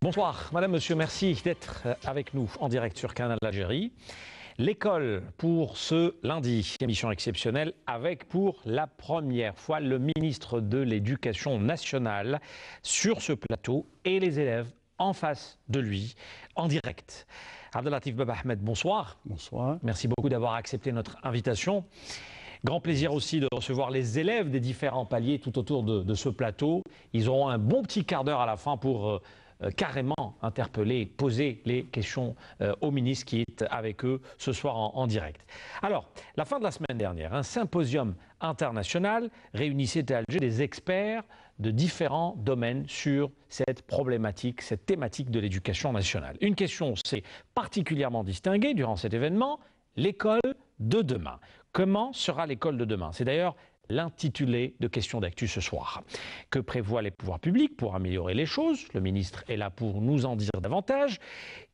Bonsoir, madame, monsieur, merci d'être avec nous en direct sur Canal Algérie. L'école pour ce lundi, émission exceptionnelle avec pour la première fois le ministre de l'Éducation nationale sur ce plateau et les élèves en face de lui en direct. Abdellatif Baba Ahmed, bonsoir. Bonsoir. Merci beaucoup d'avoir accepté notre invitation. Grand plaisir aussi de recevoir les élèves des différents paliers tout autour de ce plateau. Ils auront un bon petit quart d'heure à la fin pour carrément interpeller, poser les questions au ministre qui est avec eux ce soir en direct. Alors, la fin de la semaine dernière, un symposium international réunissait à Alger des experts de différents domaines sur cette problématique, cette thématique de l'éducation nationale. Une question s'est particulièrement distinguée durant cet événement, l'école de demain. Comment sera l'école de demain? C'est d'ailleurs l'intitulé de Questions d'actu ce soir. Que prévoient les pouvoirs publics pour améliorer les choses? Le ministre est là pour nous en dire davantage.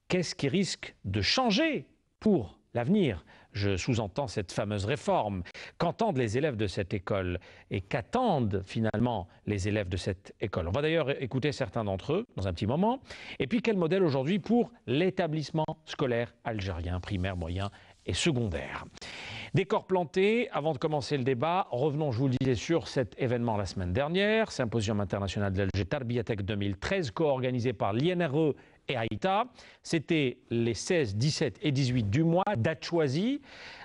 Qu'est-ce qui risque de changer pour l'avenir? Je sous-entends cette fameuse réforme. Qu'entendent les élèves de cette école et qu'attendent finalement les élèves de cette école? On va d'ailleurs écouter certains d'entre eux dans un petit moment. Et puis quel modèle aujourd'hui pour l'établissement scolaire algérien, primaire, moyen et secondaire? Décor planté, avant de commencer le débat, revenons, je vous le disais, sur cet événement la semaine dernière, Symposium international d'Alger Tarbiyatek 2013, co-organisé par l'INRE et Haïta. C'était les 16, 17 et 18 du mois, date choisie,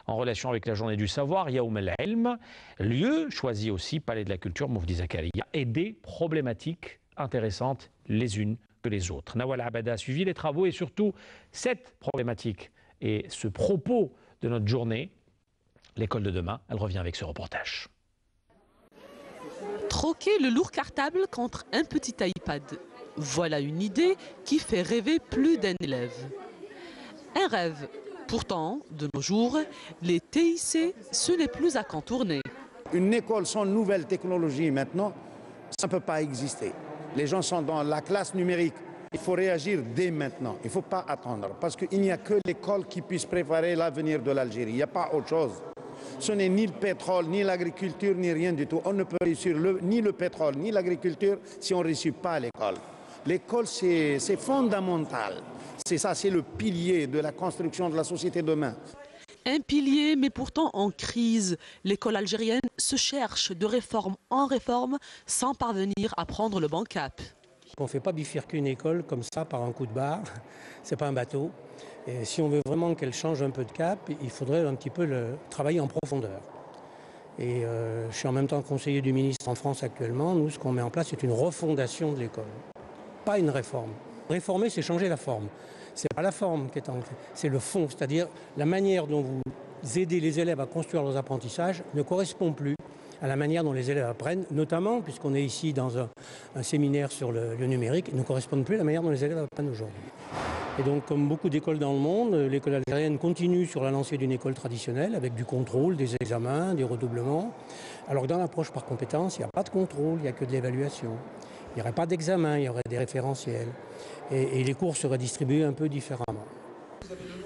en relation avec la journée du savoir, Yaoum el-Ilm, lieu choisi aussi, Palais de la Culture, Moufdi Zakaria, et des problématiques intéressantes les unes que les autres. Nawal Abada a suivi les travaux et surtout cette problématique et ce propos de notre journée. L'école de demain, elle revient avec ce reportage. Troquer le lourd cartable contre un petit iPad. Voilà une idée qui fait rêver plus d'un élève. Un rêve. Pourtant, de nos jours, les TIC, ce n'est plus à contourner. Une école sans nouvelle technologie maintenant, ça ne peut pas exister. Les gens sont dans la classe numérique. Il faut réagir dès maintenant. Il ne faut pas attendre. Parce qu'il n'y a que l'école qui puisse préparer l'avenir de l'Algérie. Il n'y a pas autre chose. Ce n'est ni le pétrole, ni l'agriculture, ni rien du tout. On ne peut réussir ni le pétrole, ni l'agriculture si on ne réussit pas l'école. L'école, c'est fondamental. C'est ça, c'est le pilier de la construction de la société demain. Un pilier, mais pourtant en crise. L'école algérienne se cherche de réforme en réforme sans parvenir à prendre le bon cap. On ne fait pas bifurquer une école comme ça par un coup de barre. Ce n'est pas un bateau. Et si on veut vraiment qu'elle change un peu de cap, il faudrait un petit peu travailler en profondeur. Et je suis en même temps conseiller du ministre en France actuellement. Nous, ce qu'on met en place, c'est une refondation de l'école. Pas une réforme. Réformer, c'est changer la forme. Ce n'est pas la forme qui est en... c'est le fond. C'est-à-dire la manière dont vous aidez les élèves à construire leurs apprentissages ne correspond plus à la manière dont les élèves apprennent, notamment, puisqu'on est ici dans un séminaire sur le numérique, ne correspondent plus à la manière dont les élèves apprennent aujourd'hui. Et donc, comme beaucoup d'écoles dans le monde, l'école algérienne continue sur la lancée d'une école traditionnelle, avec du contrôle, des examens, des redoublements. Alors que dans l'approche par compétences, il n'y a pas de contrôle, il n'y a que de l'évaluation. Il n'y aurait pas d'examen, il y aurait des référentiels. Et les cours seraient distribués un peu différemment.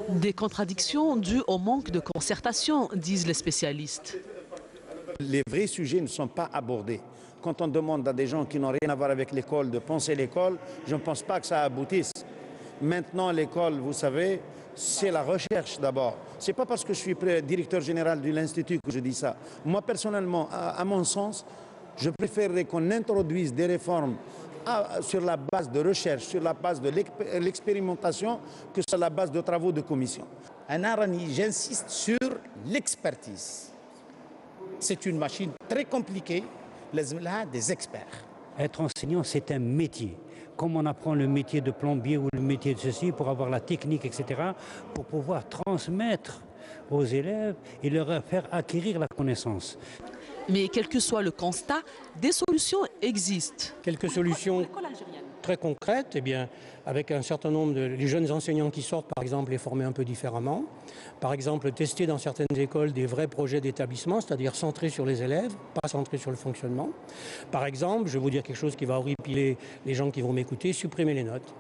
Des contradictions dues au manque de concertation, disent les spécialistes. Les vrais sujets ne sont pas abordés. Quand on demande à des gens qui n'ont rien à voir avec l'école de penser l'école, je ne pense pas que ça aboutisse. Maintenant, l'école, vous savez, c'est la recherche d'abord. Ce n'est pas parce que je suis directeur général de l'Institut que je dis ça. Moi, personnellement, à mon sens, je préférerais qu'on introduise des réformes sur la base de recherche, sur la base de l'expérimentation, que sur la base de travaux de commission. J'insiste sur l'expertise. C'est une machine très compliquée, là, des experts. Être enseignant, c'est un métier. Comme on apprend le métier de plombier ou le métier de ceci, pour avoir la technique, etc., pour pouvoir transmettre aux élèves et leur faire acquérir la connaissance. Mais quel que soit le constat, des solutions existent. Quelques solutions. très concrètes, eh bien, avec un certain nombre de les jeunes enseignants qui sortent, par exemple, les former un peu différemment. Par exemple, tester dans certaines écoles des vrais projets d'établissement, c'est-à-dire centrés sur les élèves, pas centrés sur le fonctionnement. Par exemple, je vais vous dire quelque chose qui va horripiler les gens qui vont m'écouter, supprimer les notes.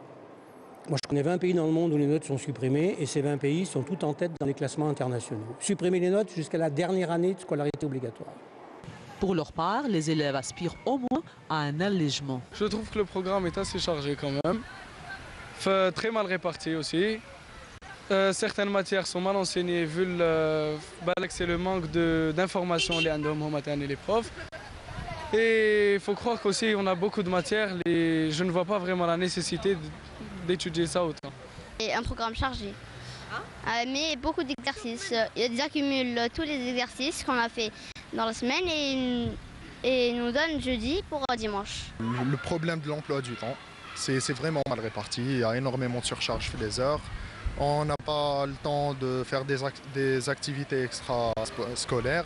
Moi, je connais 20 pays dans le monde où les notes sont supprimées et ces 20 pays sont tout en tête dans les classements internationaux. Supprimer les notes jusqu'à la dernière année de scolarité obligatoire. Pour leur part, les élèves aspirent au moins à un allègement. Je trouve que le programme est assez chargé quand même, très mal réparti aussi. Certaines matières sont mal enseignées vu c'est le manque d'informations les profs. Et il faut croire qu'aussi on a beaucoup de matières, je ne vois pas vraiment la nécessité d'étudier ça autant. Et un programme chargé, mais beaucoup d'exercices. Ils accumulent tous les exercices qu'on a fait dans la semaine et nous donnent jeudi pour dimanche. Le problème de l'emploi du temps, c'est vraiment mal réparti. Il y a énormément de surcharge sur les heures. On n'a pas le temps de faire des activités extrascolaires,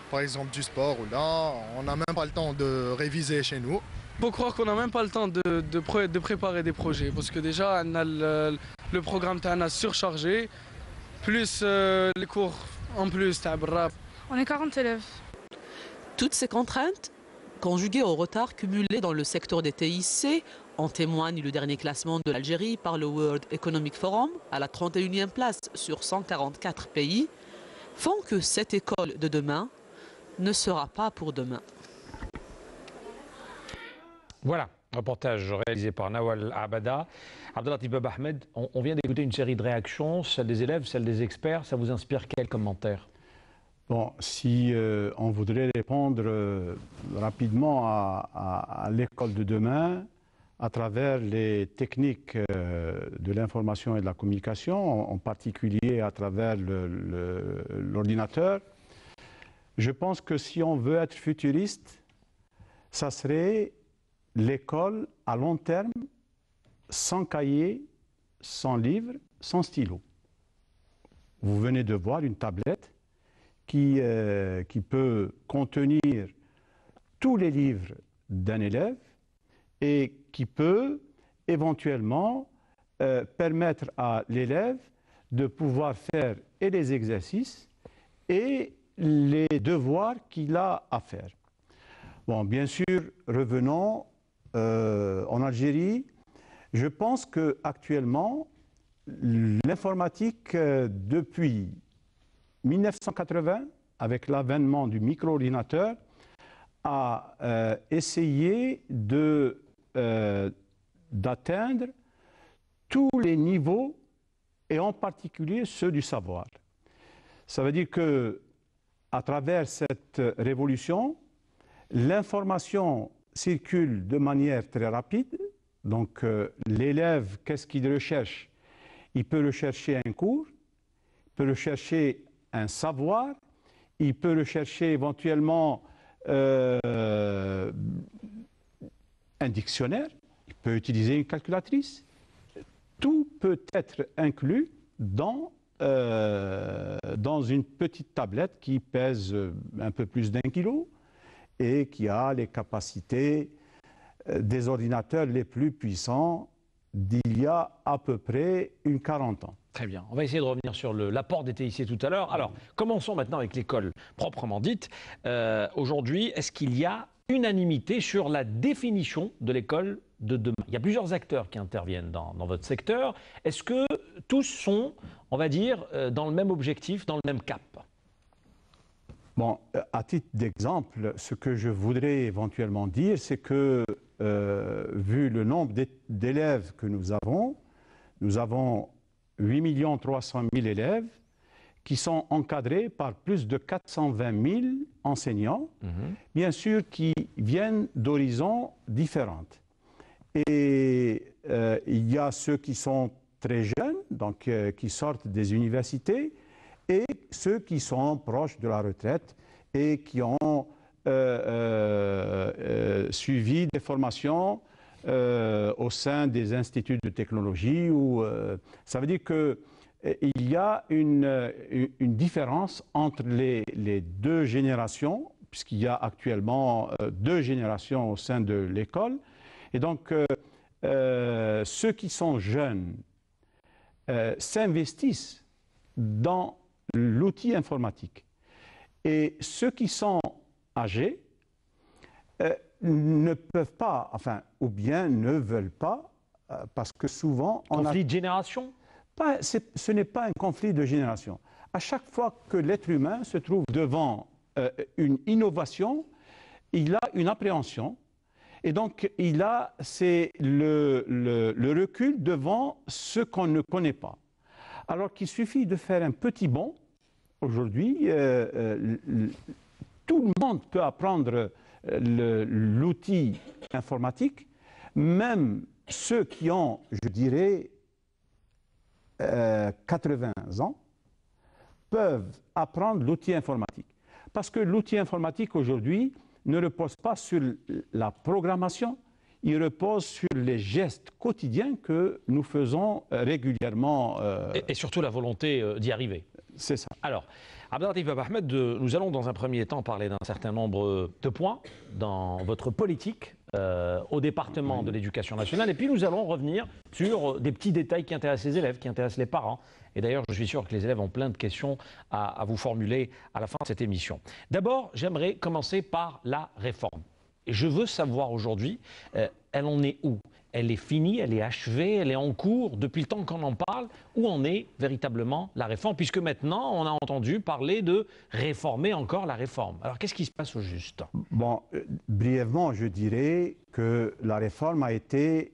par exemple du sport ou là. On n'a même pas le temps de réviser chez nous. Il faut croire qu'on n'a même pas le temps de préparer des projets parce que déjà on a le programme est surchargé, plus les cours en plus. On est 40 élèves. Toutes ces contraintes, conjuguées au retard cumulé dans le secteur des TIC, en témoigne le dernier classement de l'Algérie par le World Economic Forum, à la 31e place sur 144 pays, font que cette école de demain ne sera pas pour demain. Voilà, reportage réalisé par Nawal Abada. Abdelhatif Baba Ahmed, on vient d'écouter une série de réactions, celle des élèves, celle des experts. Ça vous inspire quel commentaire? Bon, si on voudrait répondre rapidement à l'école de demain, à travers les techniques de l'information et de la communication, en particulier à travers l'ordinateur, je pense que si on veut être futuriste, ça serait l'école à long terme, sans cahier, sans livre, sans stylo. Vous venez de voir une tablette qui peut contenir tous les livres d'un élève et qui peut éventuellement permettre à l'élève de pouvoir faire et les exercices et les devoirs qu'il a à faire. Bon, bien sûr, revenons en Algérie. Je pense qu'actuellement, l'informatique, depuis 1980, avec l'avènement du micro-ordinateur, a essayé d'atteindre tous les niveaux, et en particulier ceux du savoir. Ça veut dire qu'à travers cette révolution, l'information circule de manière très rapide. Donc l'élève, qu'est-ce qu'il recherche? Il peut rechercher un cours, il peut rechercher un savoir, il peut rechercher éventuellement un dictionnaire, il peut utiliser une calculatrice. Tout peut être inclus dans une petite tablette qui pèse un peu plus d'1 kilo et qui a les capacités des ordinateurs les plus puissants d'il y a à peu près 40 ans. Très bien. On va essayer de revenir sur l'apport des TIC tout à l'heure. Alors, commençons maintenant avec l'école proprement dite. Aujourd'hui, est-ce qu'il y a unanimité sur la définition de l'école de demain? Il y a plusieurs acteurs qui interviennent dans votre secteur. Est-ce que tous sont, on va dire, dans le même objectif, dans le même cap? Bon, à titre d'exemple, ce que je voudrais éventuellement dire, c'est que, vu le nombre d'élèves que nous avons 8 300 000 élèves qui sont encadrés par plus de 420 000 enseignants, bien sûr, qui viennent d'horizons différentes. Et il y a ceux qui sont très jeunes, donc qui sortent des universités, et ceux qui sont proches de la retraite et qui ont suivi des formations au sein des instituts de technologie. Ça veut dire qu'il y a une différence entre les deux générations, puisqu'il y a actuellement deux générations au sein de l'école. Et donc, ceux qui sont jeunes s'investissent dans l'outil informatique. Et ceux qui sont âgés ne peuvent pas, enfin, ou bien ne veulent pas, parce que souvent... Conflit de génération? Ce n'est pas un conflit de génération. À chaque fois que l'être humain se trouve devant une innovation, il a une appréhension. Et donc, c'est le recul devant ce qu'on ne connaît pas. Alors qu'il suffit de faire un petit bond. Aujourd'hui, tout le monde peut apprendre l'outil informatique, même ceux qui ont, je dirais, 80 ans, peuvent apprendre l'outil informatique. Parce que l'outil informatique aujourd'hui ne repose pas sur la programmation, il repose sur les gestes quotidiens que nous faisons régulièrement. Et surtout la volonté d'y arriver. C'est ça. Alors, Abdellatif Baba Ahmed, nous allons dans un premier temps parler d'un certain nombre de points dans votre politique au département de l'éducation nationale. Et puis nous allons revenir sur des petits détails qui intéressent les élèves, qui intéressent les parents. Et d'ailleurs, je suis sûr que les élèves ont plein de questions à vous formuler à la fin de cette émission. D'abord, j'aimerais commencer par la réforme. Et je veux savoir aujourd'hui, elle en est où? Elle est finie, elle est achevée, elle est en cours depuis le temps qu'on en parle? Où en est véritablement la réforme? Puisque maintenant, on a entendu parler de réformer encore la réforme. Alors, qu'est-ce qui se passe au juste? Bon, brièvement, je dirais que la réforme a été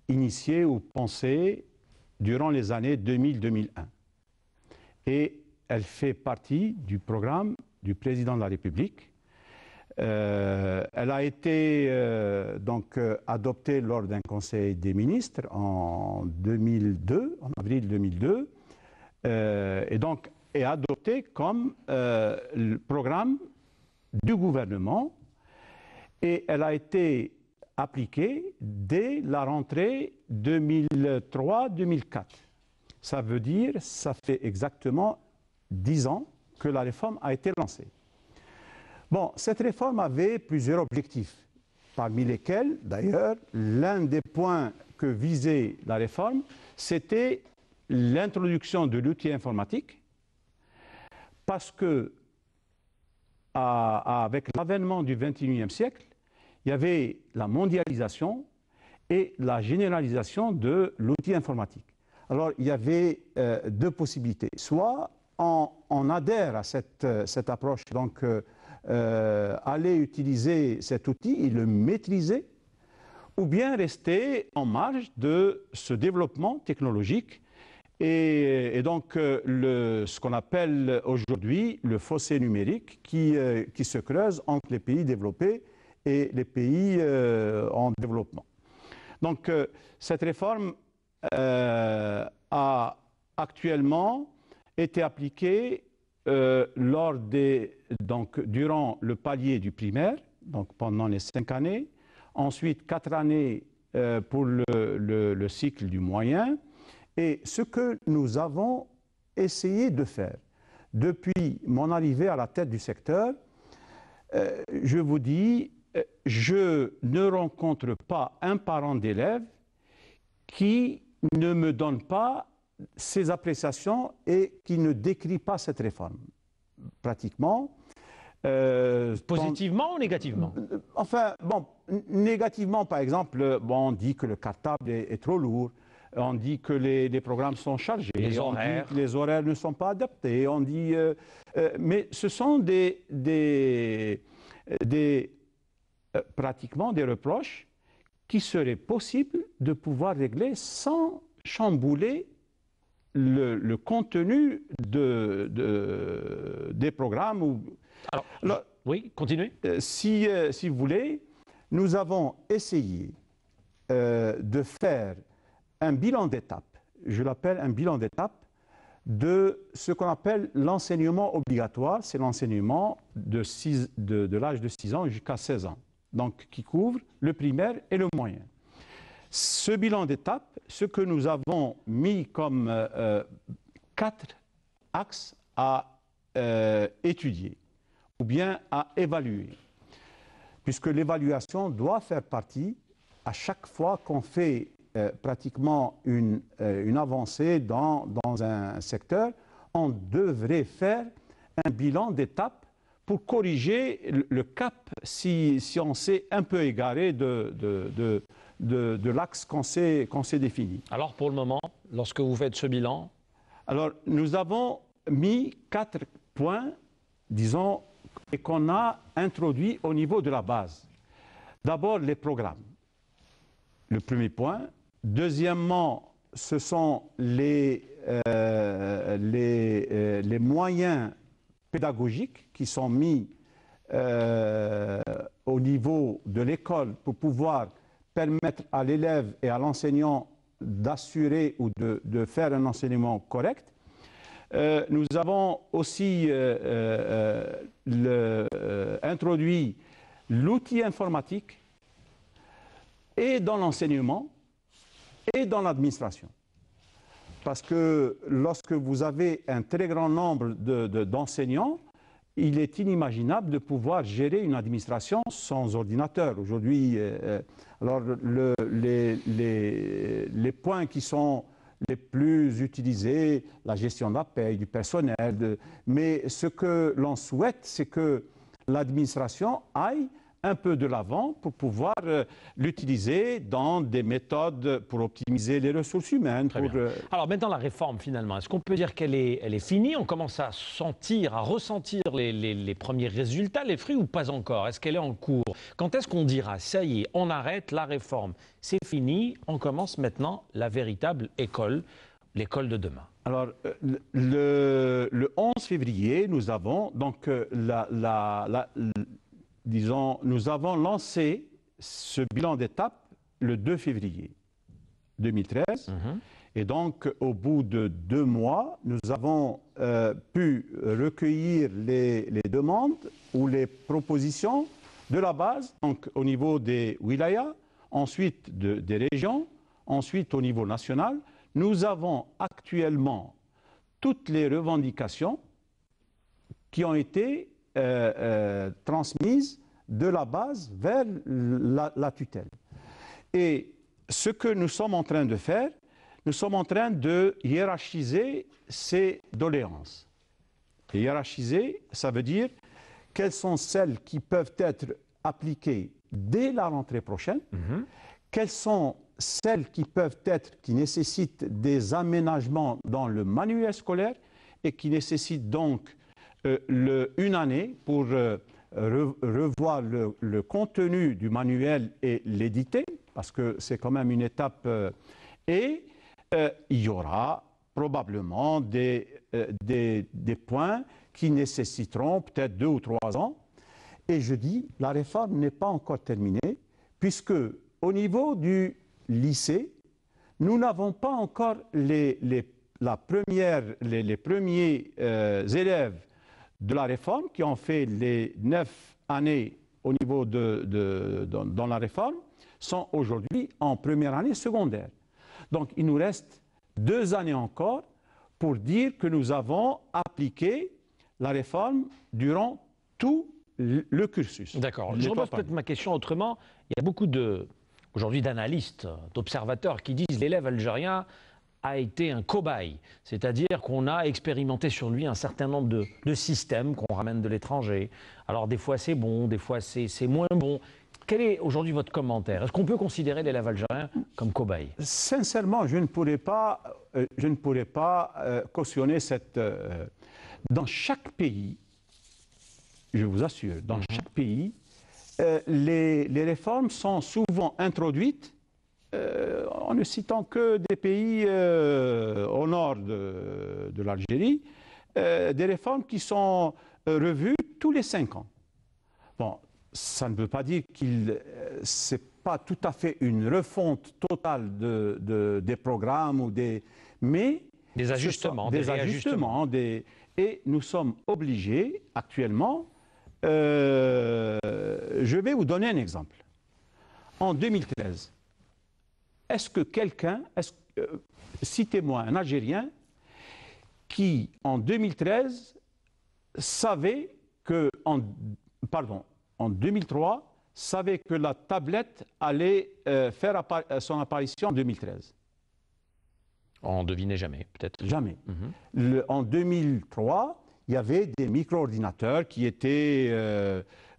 initiée ou pensée durant les années 2000-2001. Et elle fait partie du programme du président de la République. Elle a été adoptée lors d'un conseil des ministres en 2002, en avril 2002, et donc est adoptée comme le programme du gouvernement, et elle a été appliquée dès la rentrée 2003-2004. Ça veut dire, ça fait exactement 10 ans que la réforme a été lancée. Bon, cette réforme avait plusieurs objectifs, parmi lesquels, d'ailleurs, l'un des points que visait la réforme, c'était l'introduction de l'outil informatique, parce que, avec l'avènement du XXIe siècle, il y avait la mondialisation et la généralisation de l'outil informatique. Alors, il y avait deux possibilités. Soit on adhère à cette approche, donc aller utiliser cet outil et le maîtriser, ou bien rester en marge de ce développement technologique et donc ce qu'on appelle aujourd'hui le fossé numérique qui se creuse entre les pays développés et les pays en développement. Donc cette réforme a actuellement été appliquée durant le palier du primaire, donc pendant les 5 années, ensuite 4 années pour le cycle du moyen. Et ce que nous avons essayé de faire depuis mon arrivée à la tête du secteur, je vous dis, je ne rencontre pas un parent d'élève qui ne me donne pas ses appréciations et qui ne décrit pas cette réforme. Pratiquement. Positivement ou négativement? Enfin, bon, négativement, par exemple, on dit que le cartable est trop lourd, on dit que les programmes sont chargés, les horaires. On dit que les horaires ne sont pas adaptés, on dit... mais ce sont pratiquement des reproches qui seraient possibles de pouvoir régler sans chambouler le contenu des programmes. Alors, oui, continuez. Si vous voulez, nous avons essayé de faire un bilan d'étape, je l'appelle un bilan d'étape, de ce qu'on appelle l'enseignement obligatoire, c'est l'enseignement de l'âge de 6 ans jusqu'à 16 ans, donc qui couvre le primaire et le moyen. Ce bilan d'étape, ce que nous avons mis comme 4 axes à étudier ou bien à évaluer, puisque l'évaluation doit faire partie à chaque fois qu'on fait pratiquement une avancée dans un secteur, on devrait faire un bilan d'étape pour corriger le cap si on s'est un peu égaré de l'axe qu'on s'est défini. Alors pour le moment, lorsque vous faites ce bilan? Alors nous avons mis 4 points, disons, et qu'on a introduits au niveau de la base. D'abord les programmes, le premier point. Deuxièmement, ce sont les moyens pédagogiques qui sont mis au niveau de l'école pour pouvoir permettre à l'élève et à l'enseignant d'assurer ou de faire un enseignement correct. Nous avons aussi introduit l'outil informatique et dans l'enseignement et dans l'administration. Parce que lorsque vous avez un très grand nombre d'enseignants, il est inimaginable de pouvoir gérer une administration sans ordinateur. Aujourd'hui, alors les points qui sont les plus utilisés, la gestion de la paie, du personnel, mais ce que l'on souhaite, c'est que l'administration aille un peu de l'avant pour pouvoir l'utiliser dans des méthodes pour optimiser les ressources humaines. Alors maintenant la réforme finalement, est-ce qu'on peut dire qu'elle est finie? On commence à ressentir les premiers résultats, les fruits ou pas encore? Est-ce qu'elle est en cours? Quand est-ce qu'on dira ça y est, on arrête la réforme, c'est fini, on commence maintenant la véritable école, l'école de demain? Alors, le 11 février, nous avons donc disons, nous avons lancé ce bilan d'étape le 2 février 2013. Et donc, au bout de 2 mois, nous avons pu recueillir les demandes ou les propositions de la base, donc au niveau des wilayas, ensuite des régions, ensuite au niveau national. Nous avons actuellement toutes les revendications qui ont été transmises de la base vers la tutelle. Et ce que nous sommes en train de faire, nous sommes en train de hiérarchiser ces doléances. Et hiérarchiser, ça veut dire quelles sont celles qui peuvent être appliquées dès la rentrée prochaine, quelles sont celles qui nécessitent des aménagements dans le manuel scolaire et qui nécessitent donc une année pour revoir le contenu du manuel et l'éditer, parce que c'est quand même une étape. Et il y aura probablement des points qui nécessiteront peut-être 2 ou 3 ans. Et je dis, la réforme n'est pas encore terminée, puisque au niveau du lycée, nous n'avons pas encore les premiers élèves de la réforme qui ont fait les 9 années au niveau dans la réforme, sont aujourd'hui en première année secondaire. Donc il nous reste 2 années encore pour dire que nous avons appliqué la réforme durant tout le cursus. D'accord. Je repose peut-être ma question autrement. Il y a beaucoup aujourd'hui d'analystes, d'observateurs qui disent l'élève algérien a été un cobaye, c'est-à-dire qu'on a expérimenté sur lui un certain nombre de systèmes qu'on ramène de l'étranger. Alors des fois c'est bon, des fois c'est moins bon. Quel est aujourd'hui votre commentaire? Est-ce qu'on peut considérer l'élève algérien comme cobaye? Sincèrement, je ne pourrais pas cautionner cette... Dans chaque pays, je vous assure, dans chaque pays, les réformes sont souvent introduites en ne citant que des pays au nord de l'Algérie, des réformes qui sont revues tous les 5 ans. Bon, ça ne veut pas dire ce n'est pas tout à fait une refonte totale des programmes, mais des ajustements. Et nous sommes obligés actuellement, je vais vous donner un exemple. En 2013, est-ce que quelqu'un, citez-moi un Algérien qui, en 2013, savait que, en 2003, savaient que la tablette allait faire son apparition en 2013. On ne devinait jamais, peut-être. Jamais. En 2003, il y avait des micro-ordinateurs qui étaient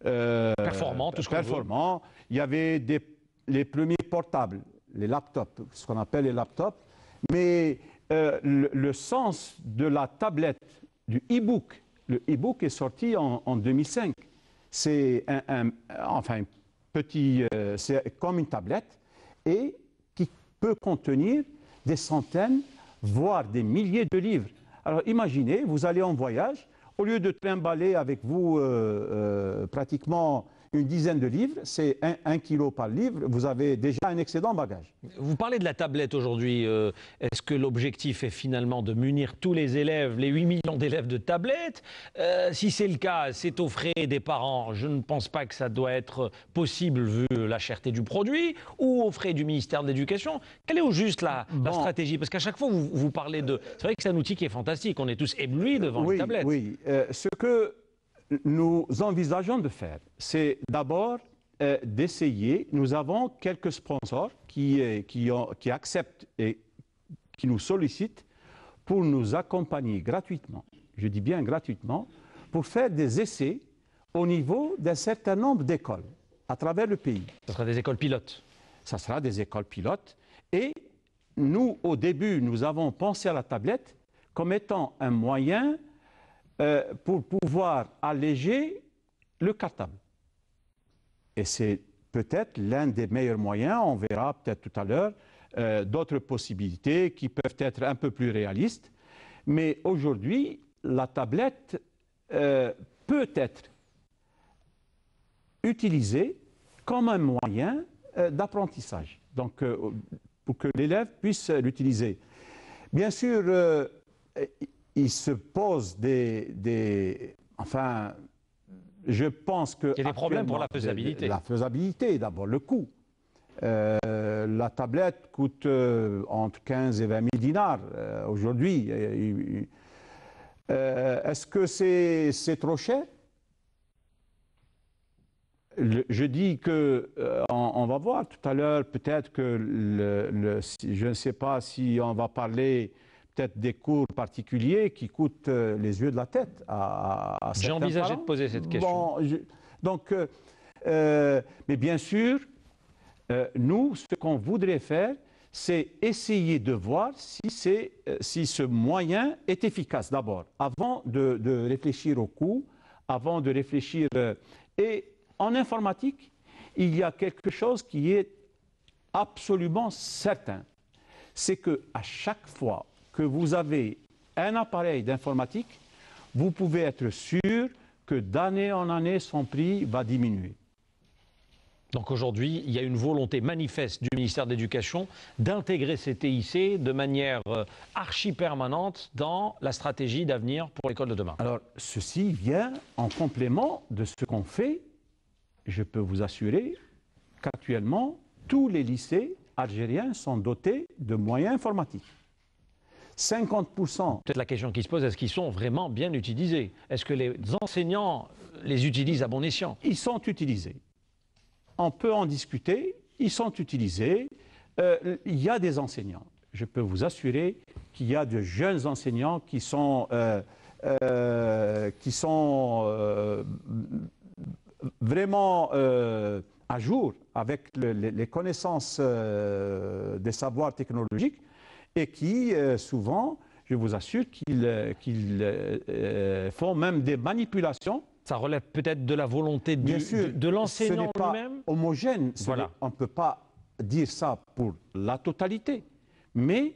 performants, tout ce qu'on veut. Il y avait les premiers portables, les laptops, ce qu'on appelle les laptops. Mais le sens de la tablette, du e-book, le e-book est sorti en 2005. C'est c'est comme une tablette et qui peut contenir des centaines, voire des milliers de livres. Alors imaginez, vous allez en voyage, au lieu de trimballer avec vous pratiquement une dizaine de livres, c'est 1 kilo par livre, vous avez déjà un excédent bagage. Vous parlez de la tablette aujourd'hui. Est-ce que l'objectif est finalement de munir tous les élèves, les 8 millions d'élèves de tablettes? Si c'est le cas, c'est aux frais des parents. Je ne pense pas que ça doit être possible vu la cherté du produit, ou aux frais du ministère de l'Éducation. Quelle est au juste la stratégie? Parce qu'à chaque fois, vous parlez de... C'est vrai que c'est un outil qui est fantastique. On est tous éblouis devant les tablettes. Oui, ce que nous envisageons de faire, c'est d'abord d'essayer. Nous avons quelques sponsors qui acceptent et qui nous sollicitent pour nous accompagner gratuitement, je dis bien gratuitement, pour faire des essais au niveau d'un certain nombre d'écoles à travers le pays. Ce sera des écoles pilotes. Ça sera des écoles pilotes. Et nous, au début, nous avons pensé à la tablette comme étant un moyen pour pouvoir alléger le cartable. Et c'est peut-être l'un des meilleurs moyens, on verra peut-être tout à l'heure, d'autres possibilités qui peuvent être un peu plus réalistes. Mais aujourd'hui, la tablette peut être utilisée comme un moyen d'apprentissage, donc pour que l'élève puisse l'utiliser. Bien sûr, il se pose enfin, je pense que... Il y a des problèmes pour la faisabilité. La faisabilité, d'abord, le coût. La tablette coûte entre 15 et 20 000 dinars aujourd'hui. Est-ce que c'est trop cher? Je dis que on va voir tout à l'heure, peut-être que je ne sais pas si on va parler peut-être des cours particuliers qui coûtent les yeux de la tête à certains parents. J'ai envisagé de poser cette question. Mais bien sûr, nous, ce qu'on voudrait faire, c'est essayer de voir si ce moyen est efficace d'abord, avant de réfléchir au coût, avant de réfléchir... et en informatique, il y a quelque chose qui est absolument certain. C'est qu'à chaque fois que vous avez un appareil d'informatique, vous pouvez être sûr que d'année en année, son prix va diminuer. Donc aujourd'hui, il y a une volonté manifeste du ministère de l'Éducation d'intégrer ces TIC de manière archi-permanente dans la stratégie d'avenir pour l'école de demain. Alors, ceci vient en complément de ce qu'on fait. Je peux vous assurer qu'actuellement, tous les lycées algériens sont dotés de moyens informatiques. 50%. Peut-être la question qui se pose, est-ce qu'ils sont vraiment bien utilisés? Est-ce que les enseignants les utilisent à bon escient? Ils sont utilisés. On peut en discuter, ils sont utilisés. Il y a des enseignants. Je peux vous assurer qu'il y a de jeunes enseignants qui sont vraiment à jour avec les connaissances des savoirs technologiques et qui, souvent, je vous assure qu'ils font même des manipulations. Ça relève peut-être de la volonté de l'enseignant lui-même. Ce n'est pas homogène. Voilà. On ne peut pas dire ça pour la totalité. Mais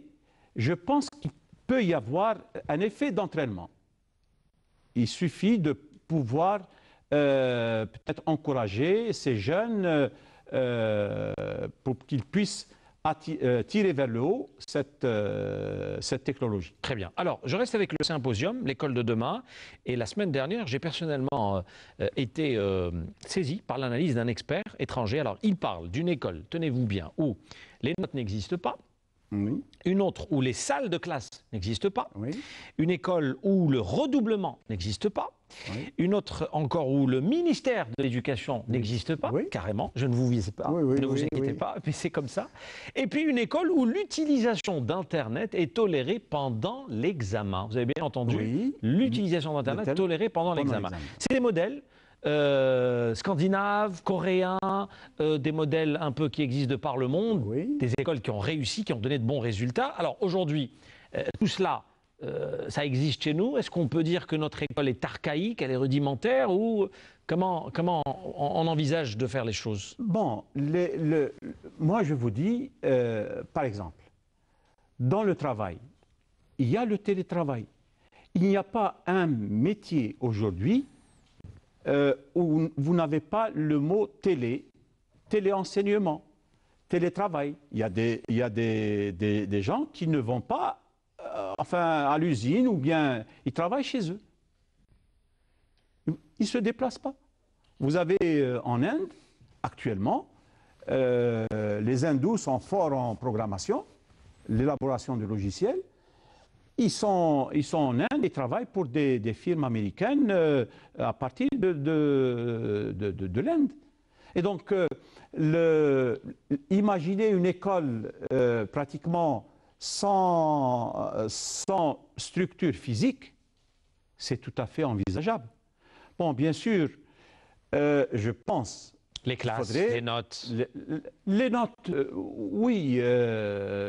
je pense qu'il peut y avoir un effet d'entraînement. Il suffit de pouvoir peut-être encourager ces jeunes pour qu'ils puissent tirer vers le haut cette technologie. Très bien. Alors, je reste avec le symposium, l'école de demain. Et la semaine dernière, j'ai personnellement été saisi par l'analyse d'un expert étranger. Alors, il parle d'une école, tenez-vous bien, où les notes n'existent pas. Oui. Une autre où les salles de classe n'existent pas. Oui. Une école où le redoublement n'existe pas. Oui. Une autre encore où le ministère de l'Éducation n'existe pas, carrément. Je ne vous vise pas, ne vous inquiétez pas, mais c'est comme ça. Et puis une école où l'utilisation d'Internet est tolérée pendant l'examen. Vous avez bien entendu, l'utilisation d'Internet tolérée pendant l'examen. C'est des modèles scandinaves, coréens, des modèles un peu qui existent de par le monde, des écoles qui ont réussi, qui ont donné de bons résultats. Alors aujourd'hui, tout cela, ça existe chez nous. Est-ce qu'on peut dire que notre école est archaïque, elle est rudimentaire, ou comment on envisage de faire les choses? Bon, moi je vous dis, par exemple, dans le travail, il y a le télétravail. Il n'y a pas un métier aujourd'hui où vous n'avez pas le mot téléenseignement, télétravail. Il y a des gens qui ne vont pas à l'usine, ou bien ils travaillent chez eux. Ils ne se déplacent pas. Vous avez en Inde, actuellement, les hindous sont forts en programmation, l'élaboration de logiciels. Ils sont en Inde et travaillent pour des firmes américaines à partir de l'Inde. Et donc, imaginez une école pratiquement sans structure physique, c'est tout à fait envisageable. Bon, bien sûr, je pense... Les classes, les notes. Les notes, oui,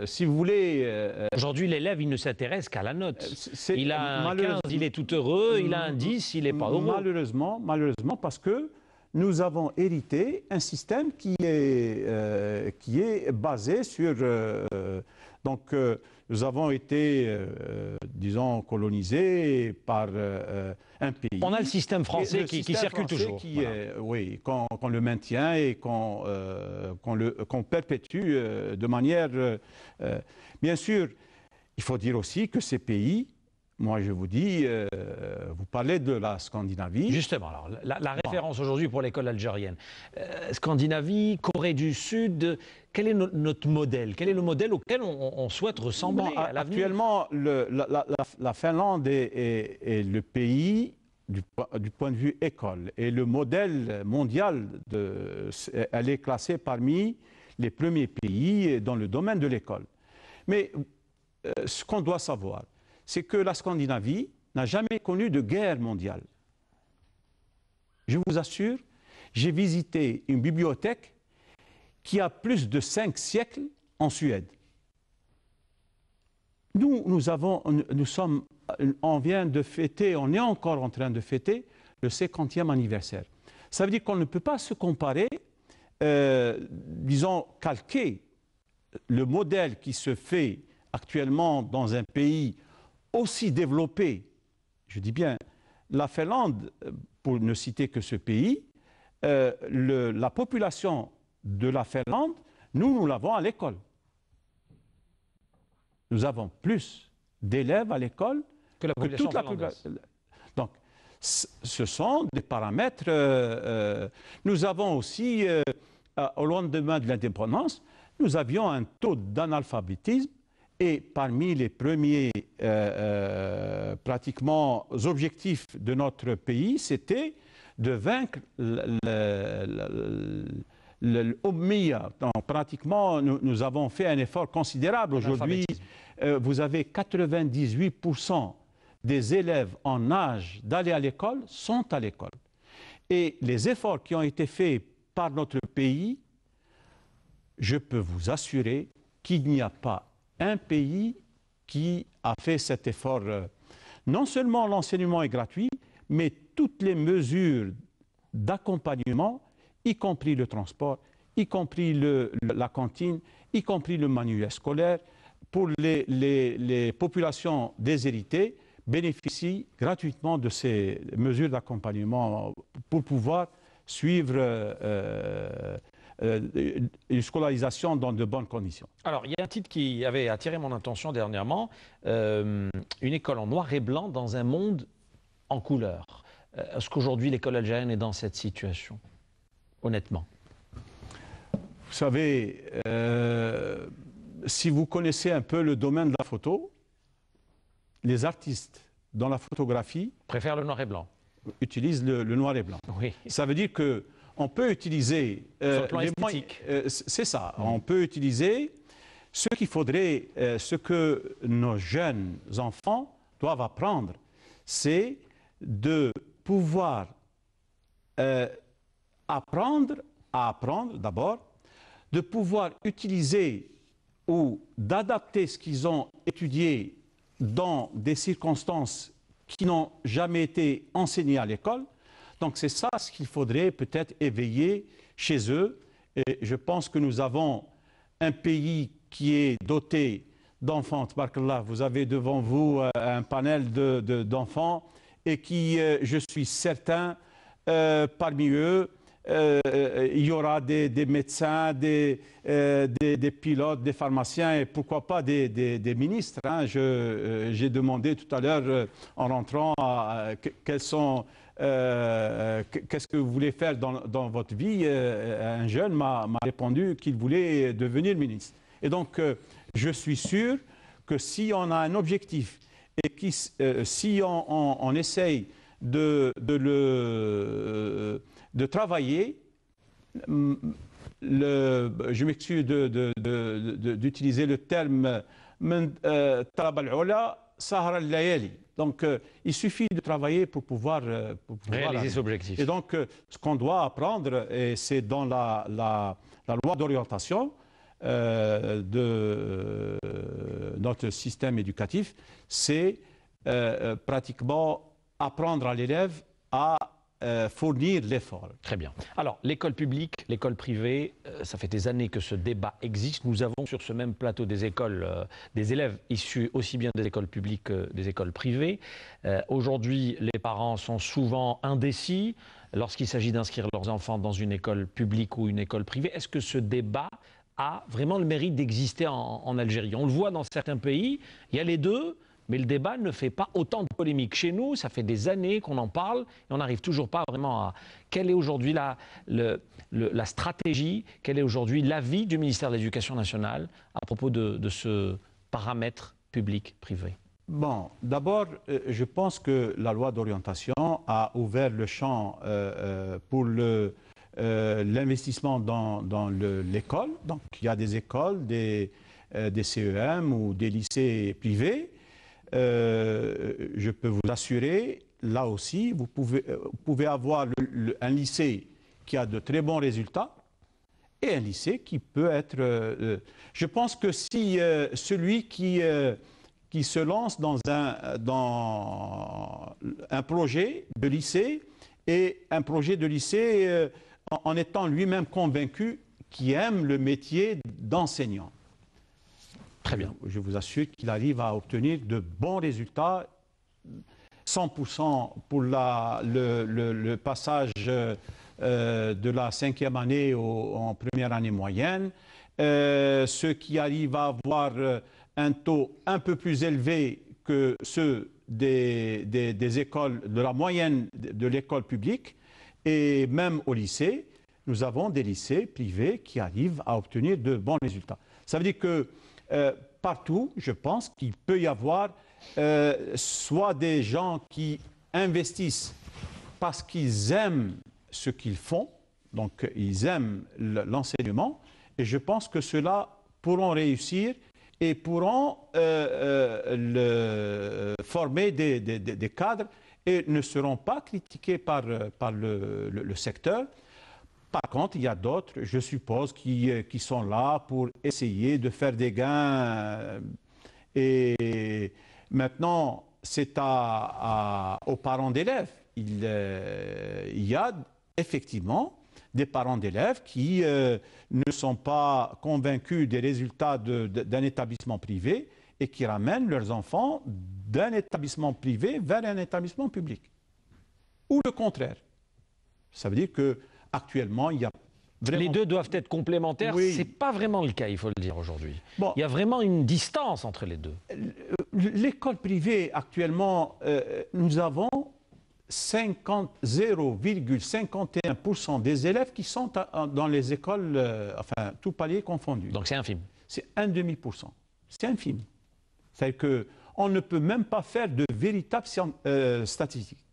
si vous voulez... Aujourd'hui, l'élève, il ne s'intéresse qu'à la note. Il a un 15, il est tout heureux, il a un 10, il n'est pas heureux. Malheureusement, parce que nous avons hérité un système qui est basé sur... nous avons été, disons, colonisés par un pays. On a le système français qui circule toujours. Oui, qu'on le maintient et qu'on perpétue de manière... bien sûr, il faut dire aussi que ces pays, moi je vous dis, vous parlez de la Scandinavie. Justement, alors, la référence aujourd'hui pour l'école algérienne. Scandinavie, Corée du Sud, quel est notre modèle? Quel est le modèle auquel on souhaite ressembler à l'avenir? Actuellement, la Finlande est le pays, du point de vue école, et le modèle mondial, elle est classée parmi les premiers pays dans le domaine de l'école. Mais ce qu'on doit savoir, c'est que la Scandinavie n'a jamais connu de guerre mondiale. Je vous assure, j'ai visité une bibliothèque qui a plus de 5 siècles en Suède. On vient de fêter, on est encore en train de fêter le 50e anniversaire. Ça veut dire qu'on ne peut pas se comparer, disons, calquer le modèle qui se fait actuellement dans un pays aussi développé, je dis bien la Finlande, pour ne citer que ce pays, la population de la Finlande, nous l'avons à l'école. Nous avons plus d'élèves à l'école que la population finlandaise. Donc, ce sont des paramètres. Nous avons aussi, au lendemain de l'indépendance, nous avions un taux d'analphabétisme. Et parmi les premiers pratiquement objectifs de notre pays, c'était de vaincre l'Ommiya. Pratiquement, nous avons fait un effort considérable. Aujourd'hui, vous avez 98% des élèves en âge d'aller à l'école sont à l'école. Et les efforts qui ont été faits par notre pays, je peux vous assurer qu'il n'y a pas un pays qui a fait cet effort. Non seulement l'enseignement est gratuit, mais toutes les mesures d'accompagnement, y compris le transport, y compris la cantine, y compris le manuel scolaire, pour les populations déshéritées, bénéficient gratuitement de ces mesures d'accompagnement pour pouvoir suivre une scolarisation dans de bonnes conditions. Alors, il y a un titre qui avait attiré mon attention dernièrement, une école en noir et blanc dans un monde en couleur. Est-ce qu'aujourd'hui l'école algérienne est dans cette situation, honnêtement? Vous savez, si vous connaissez un peu le domaine de la photo, les artistes dans la photographie préfèrent le noir et blanc. utilise le noir et blanc. Oui. Ça veut dire qu'on peut utiliser... Sur le plan esthétique. C'est ça. On peut utiliser ce qu'il faudrait, ce que nos jeunes enfants doivent apprendre, c'est de pouvoir apprendre à apprendre d'abord, de pouvoir utiliser ou d'adapter ce qu'ils ont étudié dans des circonstances qui n'ont jamais été enseignées à l'école. Donc c'est ça ce qu'il faudrait peut-être éveiller chez eux. Et je pense que nous avons un pays qui est doté d'enfants. Tabarakallah, vous avez devant vous un panel d'enfants et qui, je suis certain, parmi eux, il y aura des médecins, des pilotes, des pharmaciens et pourquoi pas des ministres. Hein. J'ai demandé tout à l'heure en rentrant qu'est-ce que vous voulez faire dans votre vie. Un jeune m'a répondu qu'il voulait devenir ministre. Et donc, je suis sûr que si on a un objectif et si on essaye de travailler, je m'excuse d'utiliser le terme donc il suffit de travailler pour pouvoir réaliser cet objectif. Et donc ce qu'on doit apprendre, et c'est dans la loi d'orientation de notre système éducatif, c'est pratiquement apprendre à l'élève à fournir l'effort. Très bien. Alors, l'école publique, l'école privée, ça fait des années que ce débat existe. Nous avons sur ce même plateau des écoles, des élèves issus aussi bien des écoles publiques que des écoles privées. Aujourd'hui, les parents sont souvent indécis lorsqu'il s'agit d'inscrire leurs enfants dans une école publique ou une école privée. Est-ce que ce débat a vraiment le mérite d'exister en Algérie? On le voit dans certains pays, il y a les deux. Mais le débat ne fait pas autant de polémique. Chez nous, ça fait des années qu'on en parle et on n'arrive toujours pas vraiment à... Quelle est aujourd'hui la stratégie, quel est aujourd'hui l'avis du ministère de l'Éducation nationale à propos de ce paramètre public-privé? Bon, d'abord, je pense que la loi d'orientation a ouvert le champ pour l'investissement dans l'école. Donc, il y a des écoles, des CEM ou des lycées privés. Je peux vous assurer, là aussi, vous pouvez avoir un lycée qui a de très bons résultats et un lycée qui peut être... je pense que si celui qui se lance dans un projet de lycée et un projet de lycée en étant lui-même convaincu qui aime le métier d'enseignant. Très bien. Je vous assure qu'il arrive à obtenir de bons résultats, 100% pour le passage de la 5e année en première année moyenne. Ceux qui arrivent à avoir un taux un peu plus élevé que ceux des écoles, de la moyenne de l'école publique, et même au lycée, nous avons des lycées privés qui arrivent à obtenir de bons résultats. Ça veut dire que partout, je pense qu'il peut y avoir soit des gens qui investissent parce qu'ils aiment ce qu'ils font, donc ils aiment l'enseignement, et je pense que ceux-là pourront réussir et pourront former des cadres et ne seront pas critiqués par le secteur. Par contre, il y a d'autres, je suppose, qui sont là pour essayer de faire des gains. Et maintenant, c'est aux parents d'élèves. Il y a effectivement des parents d'élèves qui ne sont pas convaincus des résultats d'un établissement privé et qui ramènent leurs enfants d'un établissement privé vers un établissement public. Ou le contraire. Ça veut dire que actuellement, il y a vraiment... Les deux doivent être complémentaires. Oui. Ce n'est pas vraiment le cas, il faut le dire aujourd'hui. Bon. Il y a vraiment une distance entre les deux. L'école privée, actuellement, nous avons 0,51% des élèves qui sont dans les écoles, enfin, tout palier confondu. Donc c'est infime. C'est 1,5%. C'est infime. C'est-à-dire qu'on ne peut même pas faire de véritables statistiques.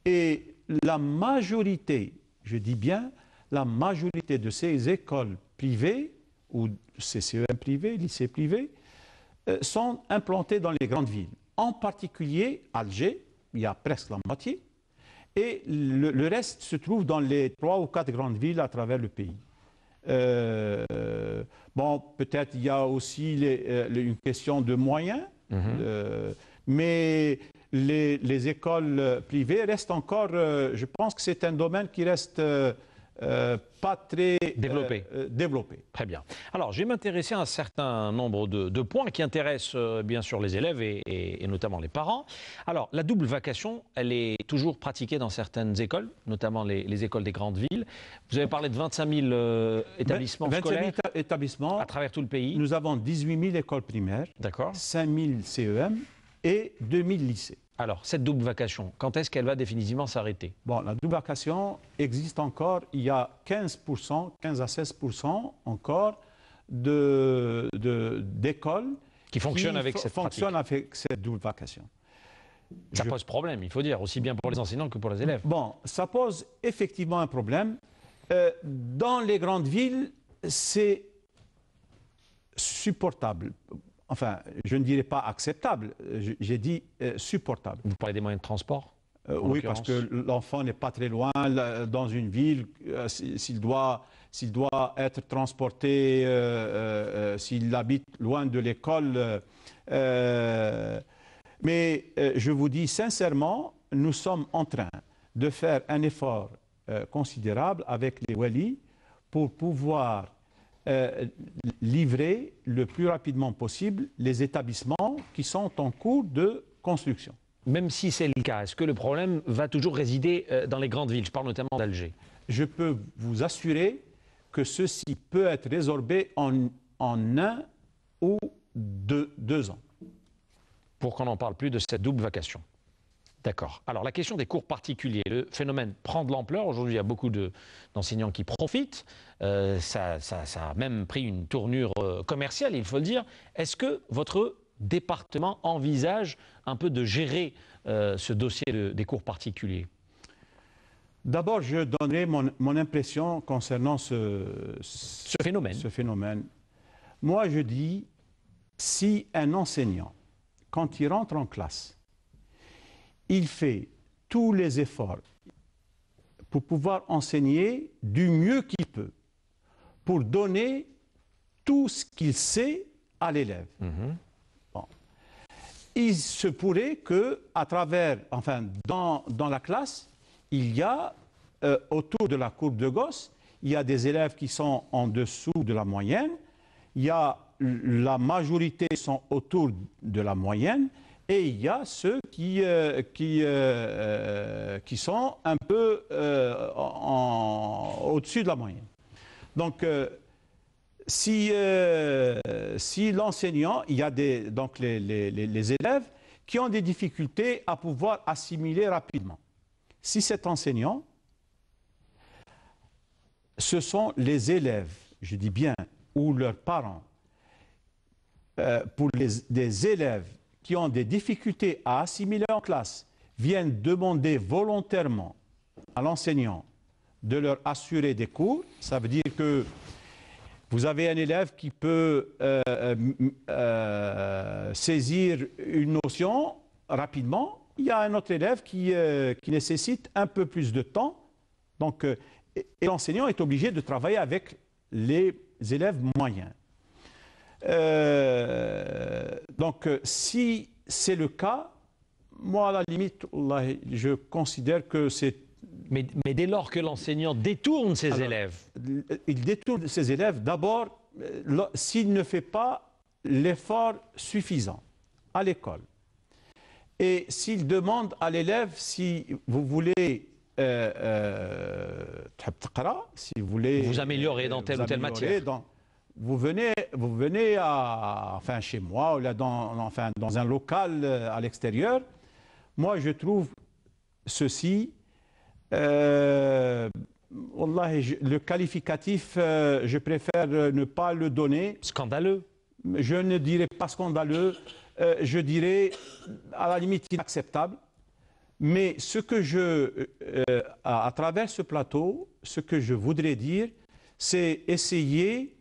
Et la majorité, je dis bien, la majorité de ces écoles privées, ou CCEM privées, lycées privés, sont implantées dans les grandes villes. En particulier, Alger, il y a presque la moitié, et le reste se trouve dans les 3 ou 4 grandes villes à travers le pays. Bon, peut-être il y a aussi une question de moyens, mais les écoles privées restent encore, je pense que c'est un domaine qui reste pas très développé. Très bien. Alors, je vais m'intéresser à un certain nombre de points qui intéressent bien sûr les élèves et notamment les parents. Alors, la double vacation, elle est toujours pratiquée dans certaines écoles, notamment les écoles des grandes villes. Vous avez parlé de 25 000 établissements scolaires 25 000 établissements à travers tout le pays. Nous avons 18 000 écoles primaires, 5 000 CEM et 2 000 lycées. Alors, cette double vacation, quand est-ce qu'elle va définitivement s'arrêter? Bon, la double vacation existe encore. Il y a 15 à 16% encore d'écoles qui fonctionnent avec cette double vacation. Ça pose problème, il faut dire, aussi bien pour les enseignants que pour les élèves. Bon, ça pose effectivement un problème. Dans les grandes villes, c'est supportable. Enfin, je ne dirais pas acceptable, j'ai dit supportable. Vous parlez des moyens de transport? Oui, parce que l'enfant n'est pas très loin dans une ville. S'il doit être transporté, s'il habite loin de l'école. Mais je vous dis sincèrement, nous sommes en train de faire un effort considérable avec les Wali pour pouvoir livrer le plus rapidement possible les établissements qui sont en cours de construction. Même si c'est le cas, est-ce que le problème va toujours résider dans les grandes villes? Je parle notamment d'Alger. Je peux vous assurer que ceci peut être résorbé en 1 ou 2 ans. Pour qu'on n'en parle plus de cette double vacation. D'accord. Alors la question des cours particuliers, le phénomène prend de l'ampleur. Aujourd'hui, il y a beaucoup d'enseignants qui profitent. Ça a même pris une tournure commerciale, il faut le dire. Est-ce que votre département envisage un peu de gérer ce dossier des cours particuliers? D'abord, je donnerai mon impression concernant ce phénomène. Moi, je dis, si un enseignant, quand il rentre en classe, il fait tous les efforts pour pouvoir enseigner du mieux qu'il peut, pour donner tout ce qu'il sait à l'élève. Bon. Il se pourrait que, dans la classe, il y a, autour de la courbe de Gauss, il y a des élèves qui sont en dessous de la moyenne, la majorité sont autour de la moyenne, et il y a ceux qui sont un peu au-dessus de la moyenne. Donc, si l'enseignant, il y a donc les élèves qui ont des difficultés à pouvoir assimiler rapidement. Si cet enseignant, ce sont les élèves, je dis bien, ou leurs parents, pour des élèves qui ont des difficultés à assimiler en classe, viennent demander volontairement à l'enseignant de leur assurer des cours, ça veut dire que vous avez un élève qui peut saisir une notion rapidement, il y a un autre élève qui nécessite un peu plus de temps, donc, et l'enseignant est obligé de travailler avec les élèves moyens. Donc, si c'est le cas, moi, à la limite, je considère que c'est... Mais dès lors que l'enseignant détourne ses élèves... Il détourne ses élèves, d'abord, s'il ne fait pas l'effort suffisant à l'école. Et s'il demande à l'élève, si vous voulez... si vous voulez... Vous améliorer dans telle ou telle matière. Vous venez chez moi, ou là dans un local à l'extérieur. Moi, je trouve ceci, le qualificatif, je préfère ne pas le donner. Scandaleux? Je ne dirais pas scandaleux, je dirais à la limite inacceptable. Mais ce que à travers ce plateau, ce que je voudrais dire, c'est essayer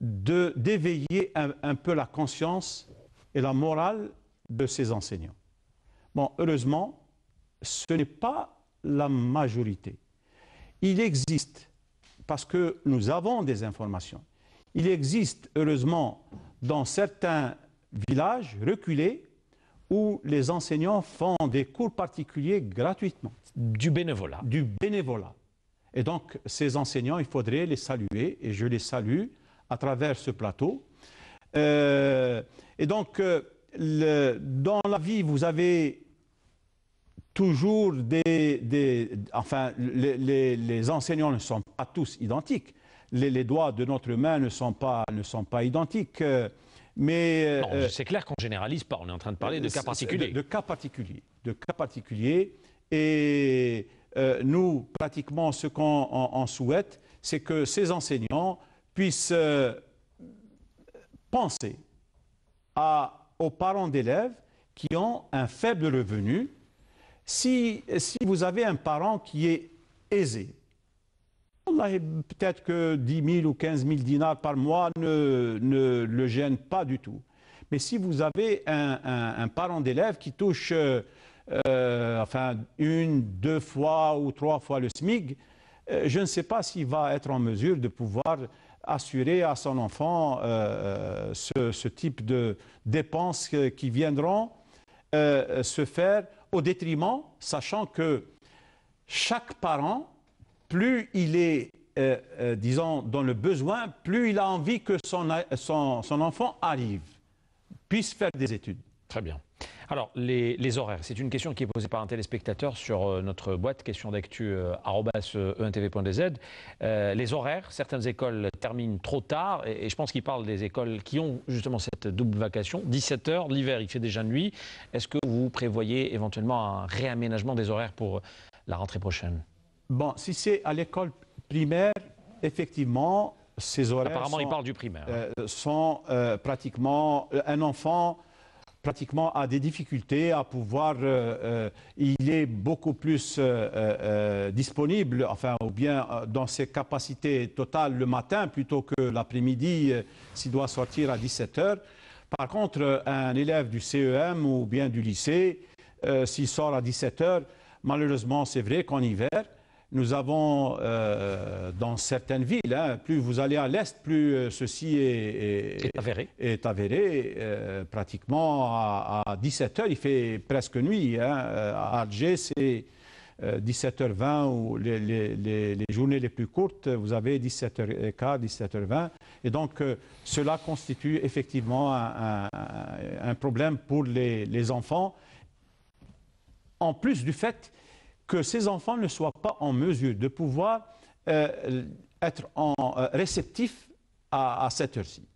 d'éveiller un peu la conscience et la morale de ces enseignants. Bon, heureusement, ce n'est pas la majorité. Il existe, parce que nous avons des informations, il existe, heureusement, dans certains villages reculés, où les enseignants font des cours particuliers gratuitement. Du bénévolat. Du bénévolat. Et donc, ces enseignants, il faudrait les saluer, et je les salue à travers ce plateau. Et donc, dans la vie, vous avez toujours enfin, les enseignants ne sont pas tous identiques. Les doigts de notre main ne sont pas identiques. Mais c'est clair qu'on ne généralise pas, on est en train de parler de cas particuliers. De cas particuliers. Et nous, pratiquement, ce qu'on souhaite, c'est que ces enseignants puissent penser aux parents d'élèves qui ont un faible revenu. Si vous avez un parent qui est aisé, peut-être que 10 000 ou 15 000 dinars par mois ne le gênent pas du tout. Mais si vous avez un parent d'élève qui touche enfin, 1, 2 fois ou 3 fois le SMIC, je ne sais pas s'il va être en mesure de pouvoir assurer à son enfant ce type de dépenses qui viendront se faire au détriment, sachant que chaque parent, plus il est, disons, dans le besoin, plus il a envie que son enfant arrive, puisse faire des études. Très bien. Alors, les horaires, c'est une question qui est posée par un téléspectateur sur notre boîte question d'actu @entv.dz. Les horaires, certaines écoles terminent trop tard et je pense qu'il parle des écoles qui ont justement cette double vacation. 17 h, l'hiver, il fait déjà nuit. Est-ce que vous prévoyez éventuellement un réaménagement des horaires pour la rentrée prochaine? Bon, si c'est à l'école primaire, effectivement, ces horaires apparemment, il parle du primaire. Sont pratiquement un enfant pratiquement a des difficultés à pouvoir, il est beaucoup plus disponible, enfin, ou bien dans ses capacités totales le matin plutôt que l'après-midi s'il doit sortir à 17 h. Par contre, un élève du CEM ou bien du lycée, s'il sort à 17 h, malheureusement, c'est vrai qu'en hiver, nous avons dans certaines villes, plus vous allez à l'est, plus ceci est avéré. Pratiquement à 17 h, il fait presque nuit. À Alger, c'est 17 h 20 ou les journées les plus courtes, vous avez 17 h 15, 17 h 20. Et donc, cela constitue effectivement un problème pour les enfants, en plus du fait que ces enfants ne soient pas en mesure de pouvoir être réceptifs à cette heure-ci.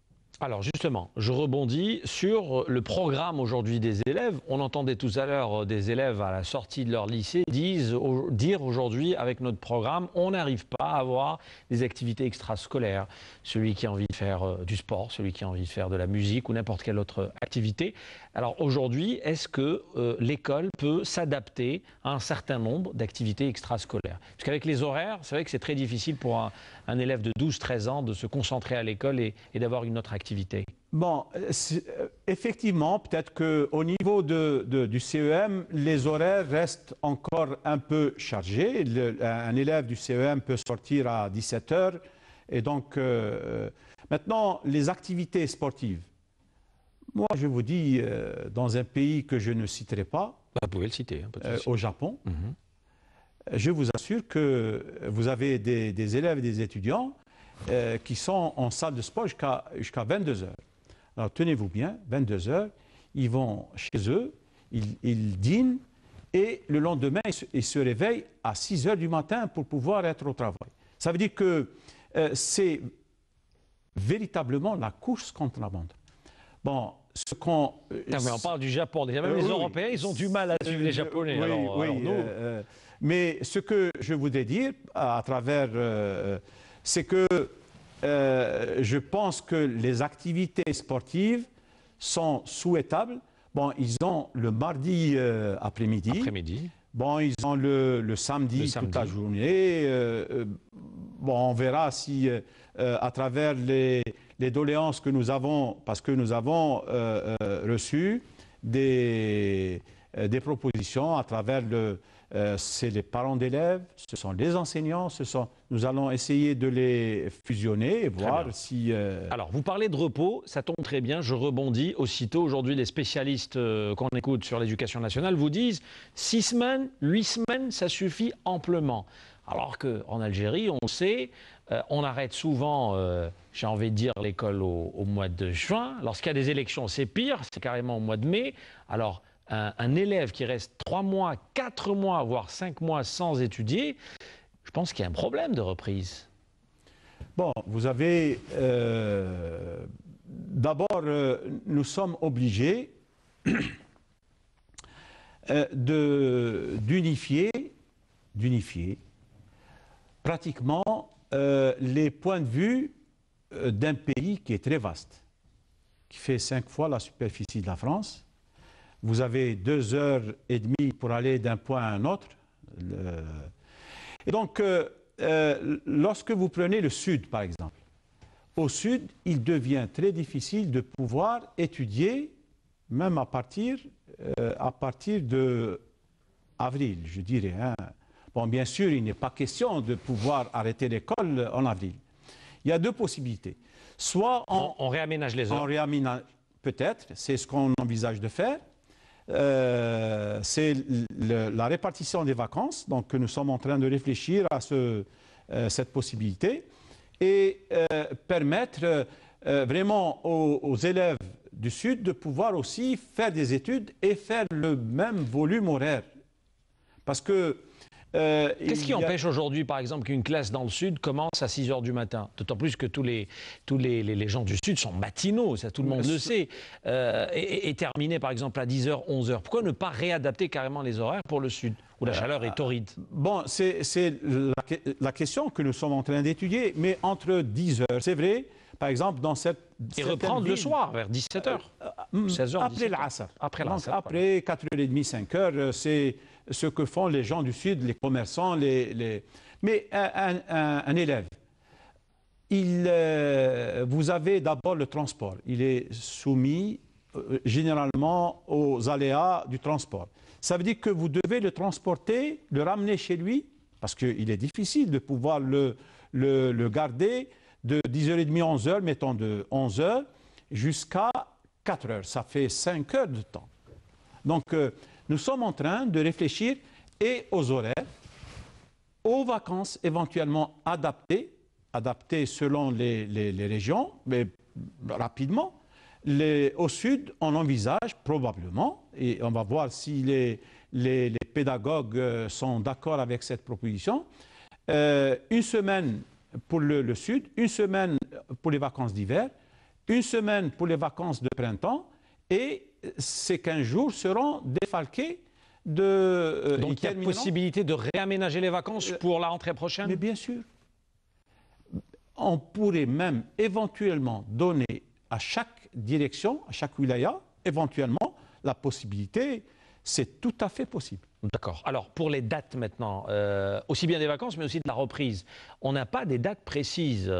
Alors justement, je rebondis sur le programme aujourd'hui des élèves. On entendait tout à l'heure des élèves à la sortie de leur lycée dire aujourd'hui avec notre programme, on n'arrive pas à avoir des activités extrascolaires. Celui qui a envie de faire du sport, celui qui a envie de faire de la musique ou n'importe quelle autre activité. Alors aujourd'hui, est-ce que l'école peut s'adapter à un certain nombre d'activités extrascolaires? Parce qu'avec les horaires, c'est vrai que c'est très difficile pour un élève de 12-13 ans de se concentrer à l'école et d'avoir une autre activité. Bon, effectivement, peut-être qu'au niveau du CEM, les horaires restent encore un peu chargés. Un élève du CEM peut sortir à 17 h. Et donc, maintenant, les activités sportives. Moi, je vous dis, dans un pays que je ne citerai pas, vous pouvez le citer, au Japon, je vous assure que vous avez des élèves et des étudiants qui sont en salle de sport jusqu'à 22 h. Alors, tenez-vous bien, 22 h, ils vont chez eux, ils dînent et le lendemain, ils se réveillent à 6 h du matin pour pouvoir être au travail. Ça veut dire que c'est véritablement la course contre la montre. Bon, mais on parle du Japon. Déjà, même les Européens, ils ont du mal à suivre les Japonais. Mais ce que je voudrais dire à travers, c'est que je pense que les activités sportives sont souhaitables. Bon, ils ont le mardi après-midi. Bon, ils ont le samedi toute la journée. Bon, on verra si, à travers les doléances que nous avons, parce que nous avons reçu des propositions à travers c'est les parents d'élèves, ce sont les enseignants, nous allons essayer de les fusionner et voir si... Alors, vous parlez de repos, ça tombe très bien, je rebondis aussitôt. Aujourd'hui, les spécialistes qu'on écoute sur l'éducation nationale vous disent 6 semaines, 8 semaines, ça suffit amplement. Alors qu'en Algérie, on sait, on arrête souvent, j'ai envie de dire, l'école au mois de juin. Lorsqu'il y a des élections, c'est pire, c'est carrément au mois de mai. Alors, un élève qui reste 3 mois, 4 mois, voire 5 mois sans étudier, je pense qu'il y a un problème de reprise. Bon, vous avez... D'abord, nous sommes obligés d'unifier pratiquement les points de vue d'un pays qui est très vaste, qui fait 5 fois la superficie de la France. Vous avez 2h30 pour aller d'un point à un autre. Et donc, lorsque vous prenez le sud, par exemple, au sud, il devient très difficile de pouvoir étudier, même à partir de avril, je dirais. Hein. Bon, bien sûr, il n'est pas question de pouvoir arrêter l'école en avril. Il y a 2 possibilités. Soit on réaménage les heures. On réaménage, peut-être, c'est ce qu'on envisage de faire. C'est la répartition des vacances, donc nous sommes en train de réfléchir à cette possibilité et permettre vraiment aux élèves du Sud de pouvoir aussi faire des études et faire le même volume horaire. Parce que... Qu'est-ce qui empêche aujourd'hui, par exemple, qu'une classe dans le Sud commence à 6 h du matin? D'autant plus que tous les gens du Sud sont matinaux, ça tout le monde le sait, et terminer par exemple à 10 h, 11 h. Pourquoi ne pas réadapter carrément les horaires pour le Sud, où la chaleur est torride? Bon, c'est la question que nous sommes en train d'étudier, mais entre 10 h, c'est vrai, par exemple, dans cette... Et reprendre le soir, vers 17 h, 16 h, après l'Asr. Après l'Asr. Après 4h30, 5 h, c'est ce que font les gens du Sud, les commerçants, Mais un élève, vous avez d'abord le transport. Il est soumis généralement aux aléas du transport. Ça veut dire que vous devez le transporter, le ramener chez lui, parce qu'il est difficile de pouvoir le garder de 10h30, 11h, mettons de 11h jusqu'à 4h. Ça fait 5 heures de temps. Donc, nous sommes en train de réfléchir et aux horaires, aux vacances éventuellement adaptées selon les régions, mais rapidement. Au sud, on envisage probablement, et on va voir si les pédagogues sont d'accord avec cette proposition, 1 semaine pour le sud, 1 semaine pour les vacances d'hiver, 1 semaine pour les vacances de printemps, et ces 15 jours seront défalqués de... Donc il y a possibilité de réaménager les vacances pour la rentrée prochaine? Mais bien sûr. On pourrait même éventuellement donner à chaque direction, à chaque wilaya, éventuellement, la possibilité, c'est tout à fait possible. D'accord. Alors, pour les dates maintenant, aussi bien des vacances, mais aussi de la reprise, on n'a pas des dates précises.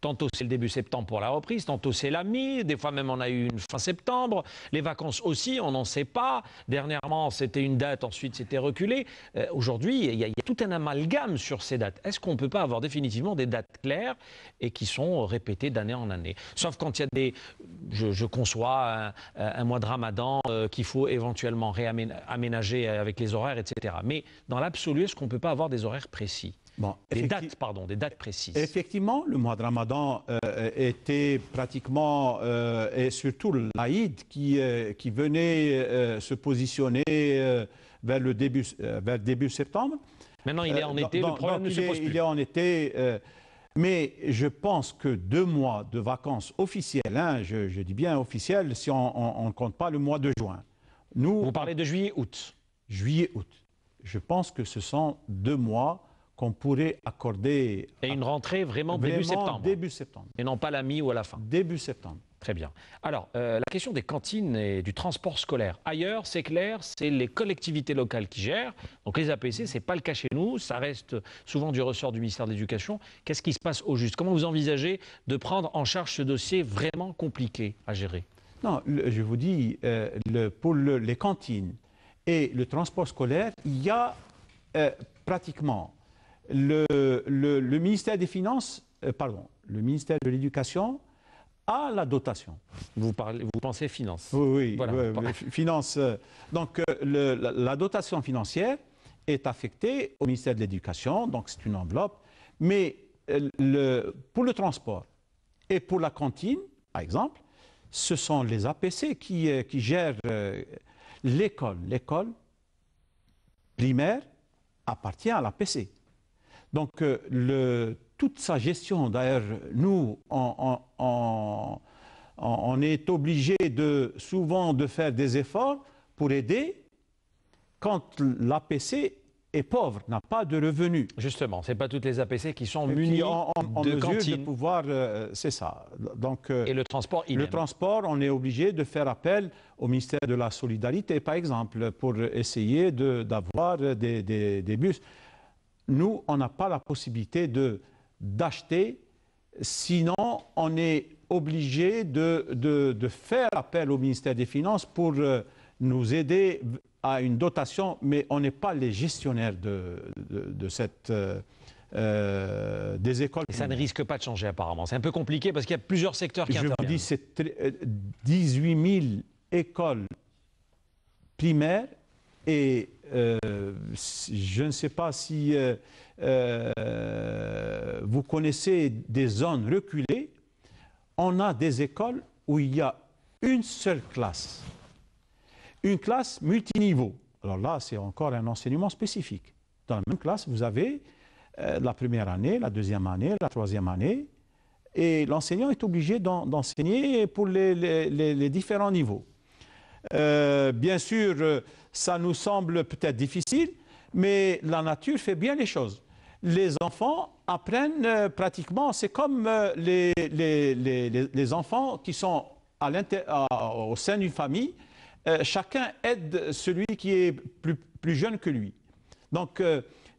Tantôt c'est le début septembre pour la reprise, tantôt c'est la mi, des fois même on a eu une fin septembre. Les vacances aussi, on n'en sait pas. Dernièrement, c'était une date, ensuite c'était reculé. Aujourd'hui, il y a tout un amalgame sur ces dates. Est-ce qu'on ne peut pas avoir définitivement des dates claires et qui sont répétées d'année en année? Sauf quand il y a des... Je conçois un mois de Ramadan qu'il faut éventuellement réaménager avec les horaires, etc. Mais dans l'absolu, est-ce qu'on ne peut pas avoir des horaires précis? Bon, des dates précises. Effectivement, le mois de Ramadan était pratiquement, et surtout l'Aïd qui venait se positionner vers début septembre. Maintenant, il est en été, le problème ne se pose plus. Il est en été, mais je pense que 2 mois de vacances officielles, hein, je dis bien officielles, si on ne compte pas le mois de juin. Vous parlez de juillet-août? Juillet-août. Je pense que ce sont 2 mois qu'on pourrait accorder... Et une rentrée vraiment début septembre. Début septembre. Et non pas la mi ou à la fin. Début septembre. Très bien. Alors, la question des cantines et du transport scolaire. Ailleurs, c'est clair, c'est les collectivités locales qui gèrent. Donc les APC, ce n'est pas le cas chez nous. Ça reste souvent du ressort du ministère de l'Éducation. Qu'est-ce qui se passe au juste? Comment vous envisagez de prendre en charge ce dossier vraiment compliqué à gérer? Non, je vous dis, pour les cantines et le transport scolaire, il y a pratiquement le ministère des Finances, le ministère de l'Éducation à la dotation. Vous pensez finance? Oui, voilà. Finance. Donc, la dotation financière est affectée au ministère de l'Éducation, donc c'est une enveloppe. Mais pour le transport et pour la cantine, par exemple, ce sont les APC qui gèrent l'école. L'école primaire appartient à l'APC. Donc, toute sa gestion, d'ailleurs, nous, on est obligé souvent de faire des efforts pour aider quand l'APC est pauvre, n'a pas de revenus. Justement, ce n'est pas toutes les APC qui sont munies de cantines. De pouvoir, c'est ça. Donc, et le transport, le transport, on est obligé de faire appel au ministère de la Solidarité, par exemple, pour essayer d'avoir des bus. Nous, on n'a pas la possibilité d'acheter, sinon on est obligé de faire appel au ministère des Finances pour nous aider à une dotation, mais on n'est pas les gestionnaires de cette, des écoles. Et ça ne risque pas de changer apparemment. C'est un peu compliqué parce qu'il y a plusieurs secteurs qui interviennent. Je vous dis, c'est 18 000 écoles primaires et je ne sais pas si vous connaissez des zones reculées. On a des écoles où il y a une seule classe. Une classe multiniveau. Alors là, c'est encore un enseignement spécifique. Dans la même classe, vous avez la première année, la deuxième année, la troisième année, et l'enseignant est obligé d'enseigner pour les différents niveaux. Bien sûr, ça nous semble peut-être difficile, mais la nature fait bien les choses. Les enfants apprennent pratiquement, c'est comme les enfants qui sont au sein d'une famille. Chacun aide celui qui est plus jeune que lui. Donc,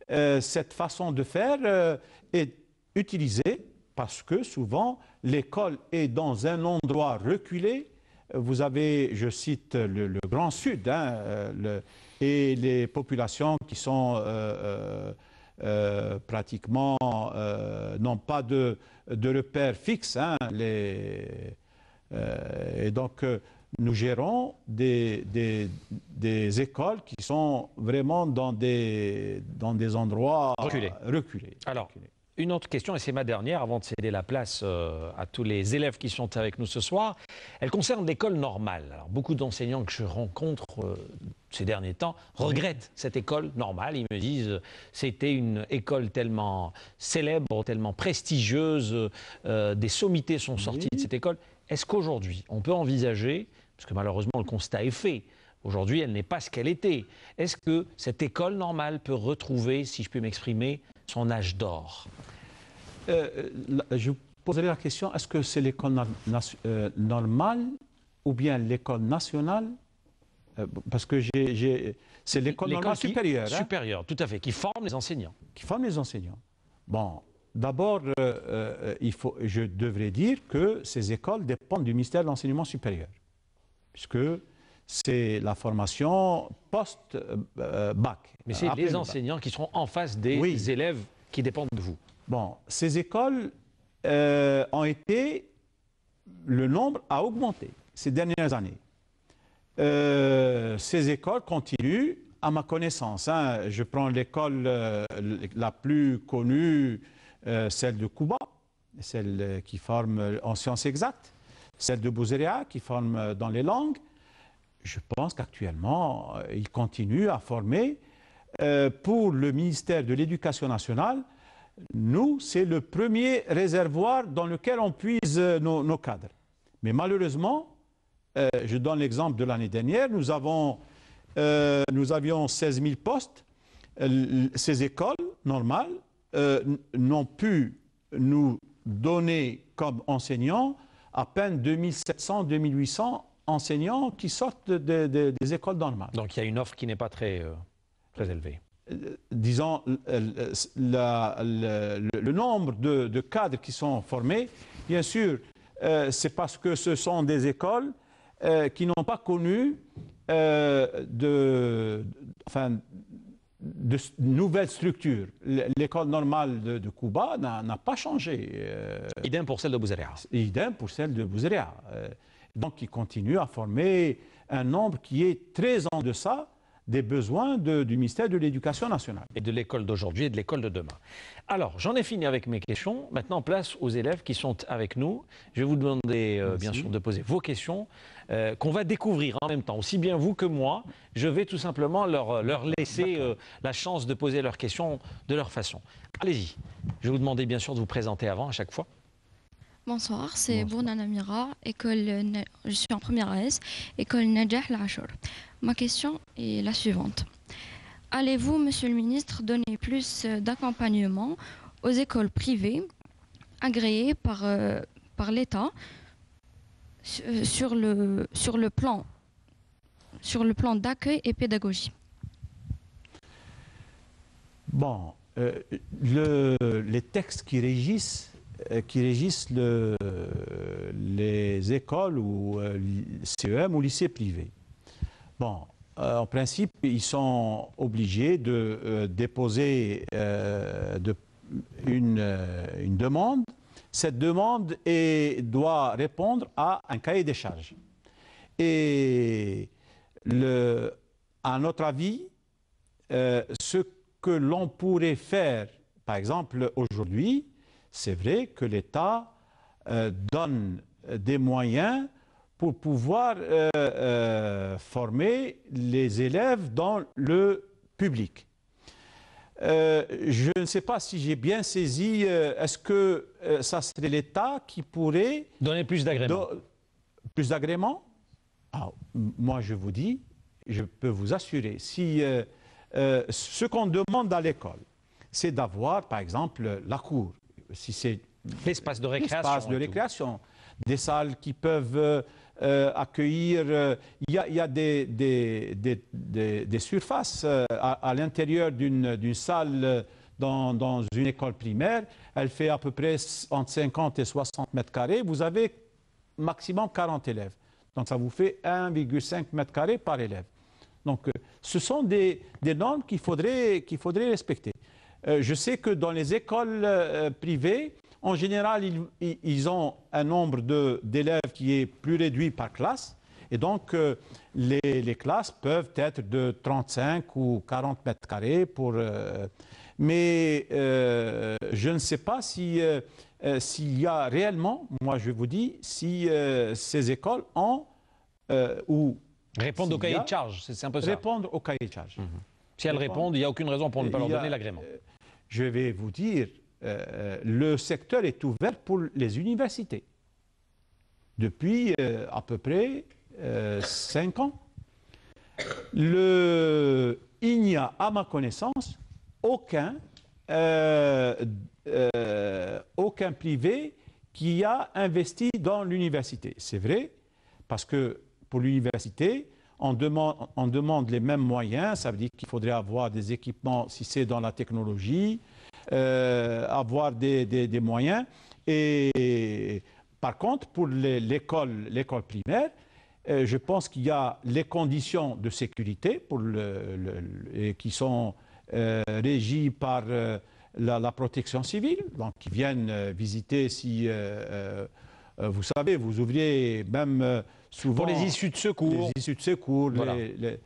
cette façon de faire est utilisée parce que souvent, l'école est dans un endroit reculé. Vous avez, je cite, le Grand Sud, et les populations qui sont pratiquement n'ont pas de repères fixes. Et donc, nous gérons des écoles qui sont vraiment dans des endroits reculés. Alors, une autre question, et c'est ma dernière, avant de céder la place à tous les élèves qui sont avec nous ce soir. Elle concerne l'école normale. Alors, beaucoup d'enseignants que je rencontre ces derniers temps regrettent cette école normale. Ils me disent c'était une école tellement célèbre, tellement prestigieuse, des sommités sont sorties de cette école. Est-ce qu'aujourd'hui, on peut envisager, parce que malheureusement le constat est fait, aujourd'hui elle n'est pas ce qu'elle était, est-ce que cette école normale peut retrouver, si je peux m'exprimer, son âge d'or? Je vous poserai la question, est-ce que c'est l'école normale ou bien l'école nationale? Parce que c'est l'école normale supérieure. Supérieure, tout à fait, qui forme les enseignants. Qui forme les enseignants. Bon, d'abord, je devrais dire que ces écoles dépendent du ministère de l'Enseignement supérieur, puisque c'est la formation post-bac. Mais c'est les enseignants qui seront en face des élèves qui dépendent de vous. Bon, ces écoles ont été... Le nombre a augmenté ces dernières années. Ces écoles continuent, à ma connaissance. Je prends l'école la plus connue, celle de Cuba, celle qui forme en sciences exactes, celle de Bouzeria qui forme dans les langues. Je pense qu'actuellement, ils continuent à former. Pour le ministère de l'Éducation nationale, nous, c'est le premier réservoir dans lequel on puise nos cadres. Mais malheureusement, je donne l'exemple de l'année dernière, nous avions 16 000 postes. Ces écoles normales n'ont pu nous donner comme enseignants à peine 2700, 2800 enseignants qui sortent des écoles normales. Donc il y a une offre qui n'est pas très élevée. Disons, le nombre de cadres qui sont formés, bien sûr, c'est parce que ce sont des écoles qui n'ont pas connu de nouvelles structures. L'école normale de Cuba n'a pas changé. Idem pour celle de Bouzaria. Idem pour celle de Bouzaria. Donc, ils continuent à former un nombre qui est très en deçà des besoins du ministère de l'Éducation nationale. Et de l'école d'aujourd'hui et de l'école de demain. Alors, j'en ai fini avec mes questions. Maintenant, place aux élèves qui sont avec nous. Je vais vous demander, bien sûr, de poser vos questions qu'on va découvrir en même temps. Aussi bien vous que moi, je vais tout simplement leur laisser la chance de poser leurs questions de leur façon. Allez-y. Je vais vous demander, bien sûr, de vous présenter avant à chaque fois. Bonsoir, c'est Bournana Mira, je suis en première AS, école Najah Al-Achour. Ma question est la suivante. Allez-vous, Monsieur le Ministre, donner plus d'accompagnement aux écoles privées agréées par l'État sur le plan d'accueil et pédagogie? Bon, les textes qui régissent les écoles ou CEM ou lycées privés. Bon, en principe, ils sont obligés de déposer une demande. Cette demande doit répondre à un cahier des charges. Et à notre avis, ce que l'on pourrait faire, par exemple, aujourd'hui, c'est vrai que l'État donne des moyens pour pouvoir former les élèves dans le public. Je ne sais pas si j'ai bien saisi, est-ce que ça serait l'État qui pourrait... donner plus d'agréments? Plus d'agréments? Moi, je vous dis, je peux vous assurer, si ce qu'on demande à l'école, c'est d'avoir, par exemple, la cour, si c'est l'espace de récréation, des salles qui peuvent accueillir. Il y a des surfaces à l'intérieur d'une salle dans une école primaire. Elle fait à peu près entre 50 et 60 mètres carrés. Vous avez maximum 40 élèves. Donc ça vous fait 1,5 mètre carré par élève. Donc ce sont des normes qu'il faudrait respecter. Je sais que dans les écoles privées, en général, ils ont un nombre d'élèves qui est plus réduit par classe. Et donc, les classes peuvent être de 35 ou 40 mètres carrés. Mais je ne sais pas s'il y a réellement, moi je vous dis, si ces écoles ont... répondent au cahier de charge, c'est un peu ça. Répondre au cahier de charge. Si elles répondent, il n'y a aucune raison pour ne pas leur donner l'agrément. Je vais vous dire, le secteur est ouvert pour les universités depuis à peu près 5 ans. Il n'y a, à ma connaissance, aucun privé qui a investi dans l'université. C'est vrai, parce que pour l'université, on demande les mêmes moyens. Ça veut dire qu'il faudrait avoir des équipements, si c'est dans la technologie, avoir des moyens. Et par contre, pour l'école primaire, je pense qu'il y a les conditions de sécurité qui sont régies par la protection civile, donc qui viennent visiter si... vous savez, vous ouvriez même souvent... Pour les issues de secours. Les issues de secours. Voilà.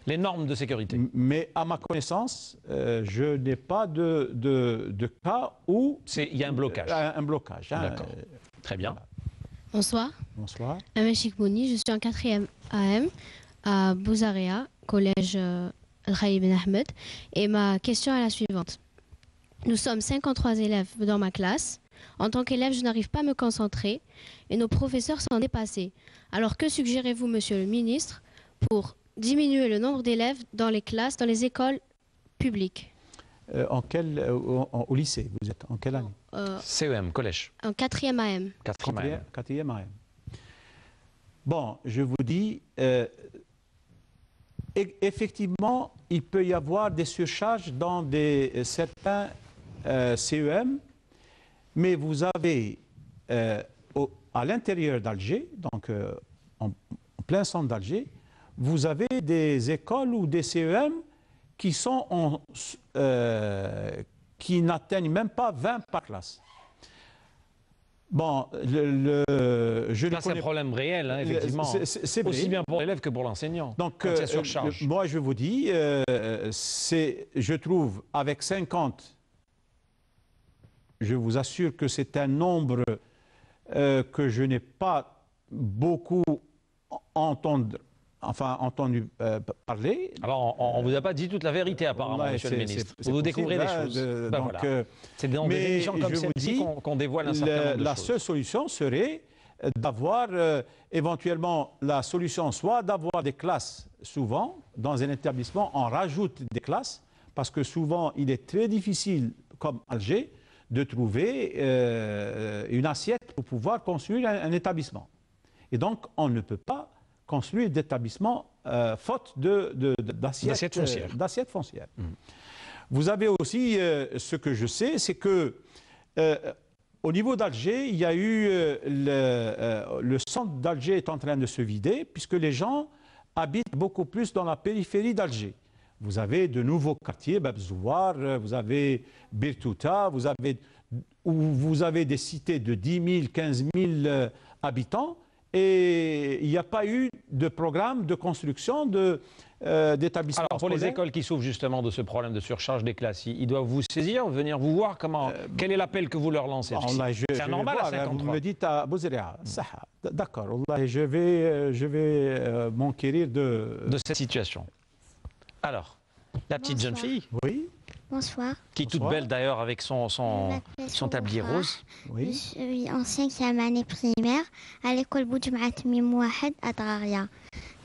Les normes de sécurité. Mais à ma connaissance, je n'ai pas de cas où... Il y a un blocage. Un blocage. D'accord. Très bien. Voilà. Bonsoir. Bonsoir. Amachik Bouni, je suis en 4e AM à Bouzaria, collège Al-Khaï Ben Ahmed. Et ma question est la suivante. Nous sommes 53 élèves dans ma classe. En tant qu'élève, je n'arrive pas à me concentrer et nos professeurs sont dépassés. Alors que suggérez-vous, Monsieur le Ministre, pour diminuer le nombre d'élèves dans les classes, dans les écoles publiques? Au lycée, vous êtes en quelle année? CEM, collège. En 4e AM. 4e AM. Bon, je vous dis, effectivement, il peut y avoir des surcharges dans certains CEM, mais vous avez à l'intérieur d'Alger, donc en plein centre d'Alger, vous avez des écoles ou des CEM qui n'atteignent même pas 20 par classe. Bon, c'est un problème réel, hein, effectivement. C'est aussi bien pour l'élève que pour l'enseignant. Donc, moi, je vous dis, je trouve, avec 50, je vous assure que c'est un nombre que je n'ai pas beaucoup entendu parler. Alors, on ne vous a pas dit toute la vérité, apparemment, monsieur le ministre. Vous découvrez des choses. C'est dans des émissions comme celle-ci qu'on dévoile un certain nombre de choses. La seule solution serait d'avoir éventuellement la solution, soit d'avoir des classes, souvent, dans un établissement, on rajoute des classes, parce que souvent, il est très difficile, comme Alger, de trouver une assiette pour pouvoir construire un établissement. Et donc, on ne peut pas construire d'établissement faute d'assiettes foncières. Vous avez aussi, ce que je sais, c'est que au niveau d'Alger, il y a eu le centre d'Alger est en train de se vider, puisque les gens habitent beaucoup plus dans la périphérie d'Alger. Vous avez de nouveaux quartiers, Babzouar, vous avez Birtouta, vous avez des cités de 10 000, 15 000 habitants, et il n'y a pas eu de programme de construction d'établissements. Alors pour les écoles qui souffrent justement de ce problème de surcharge des classes, ils doivent vous saisir, venir vous voir quel est l'appel que vous leur lancez? C'est normal à 53. Vous me dites à Bouzaria, d'accord, je vais m'enquérir de cette situation. Alors, la petite jeune fille, oui. Bonsoir. Qui est toute belle d'ailleurs avec son tablier rose. Oui. Je suis en 5e année primaire à l'école Boudjmaat Mimouahed à Draria.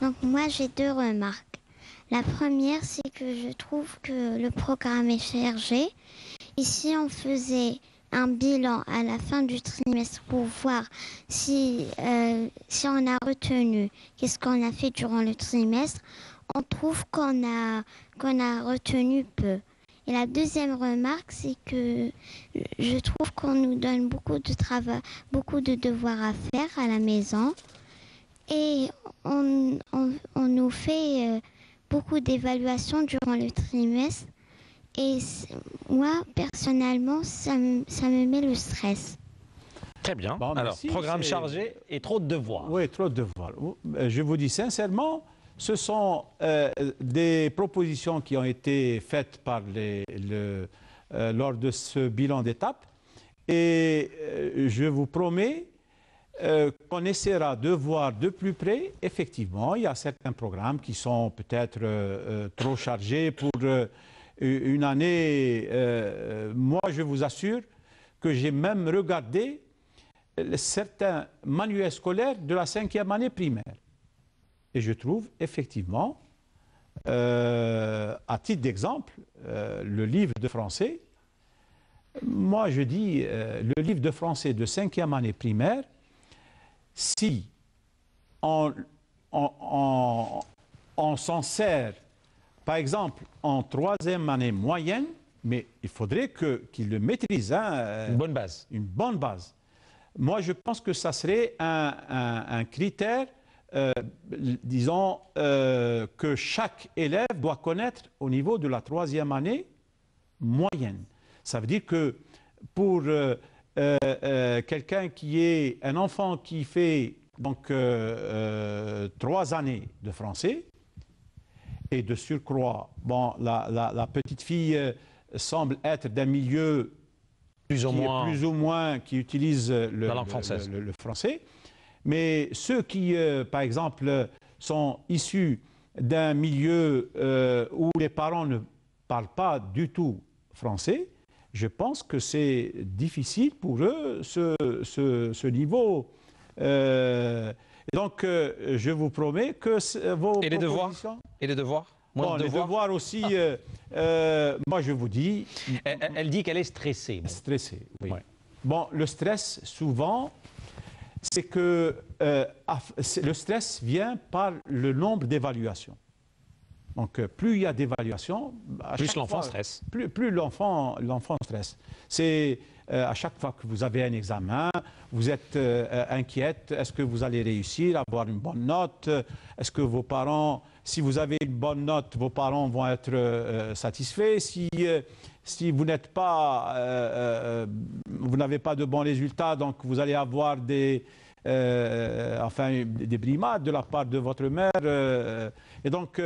Donc moi j'ai deux remarques. La première, c'est que je trouve que le programme est chargé. Ici on faisait un bilan à la fin du trimestre pour voir si on a retenu qu'est-ce qu'on a fait durant le trimestre. On trouve qu'on a retenu peu. Et la deuxième remarque, c'est que je trouve qu'on nous donne beaucoup de travail, beaucoup de devoirs à faire à la maison. Et on nous fait beaucoup d'évaluations durant le trimestre. Et moi, personnellement, ça me met le stress. Très bien. Bon, alors, programme chargé et trop de devoirs. Oui, trop de devoirs. Je vous dis sincèrement, ce sont des propositions qui ont été faites par lors de ce bilan d'étape. Et je vous promets qu'on essaiera de voir de plus près. Effectivement, il y a certains programmes qui sont peut-être trop chargés pour une année. Moi, je vous assure que j'ai même regardé certains manuels scolaires de la 5e année primaire. Et je trouve effectivement, à titre d'exemple, le livre de français, moi je dis, le livre de français de 5e année primaire, si on s'en sert, par exemple, en 3e année moyenne, mais il faudrait qu'il le maîtrise. Une bonne base. Une bonne base. Moi, je pense que ça serait un critère, disons, que chaque élève doit connaître au niveau de la 3e année moyenne. Ça veut dire que pour quelqu'un qui est un enfant qui fait donc 3 années de français, et de surcroît, bon, la petite fille semble être d'un milieu plus ou moins qui utilise le français. Mais ceux qui, par exemple, sont issus d'un milieu où les parents ne parlent pas du tout français, je pense que c'est difficile pour eux ce niveau. Donc, je vous promets que vos propositions... Et les devoirs Bon, les devoirs aussi, moi je vous dis... Elle dit qu'elle est stressée. Stressée, oui. Ouais. Bon, le stress, souvent, c'est que le stress vient par le nombre d'évaluations. Donc, plus il y a d'évaluations, plus l'enfant stresse. Plus l'enfant stresse. C'est à chaque fois que vous avez un examen, vous êtes inquiète. Est-ce que vous allez réussir, avoir une bonne note? Est-ce que vos parents, si vous avez une bonne note, vos parents vont être satisfaits? Si vous n'êtes pas, vous n'avez pas de bons résultats, donc vous allez avoir des brimades de la part de votre mère. Et donc,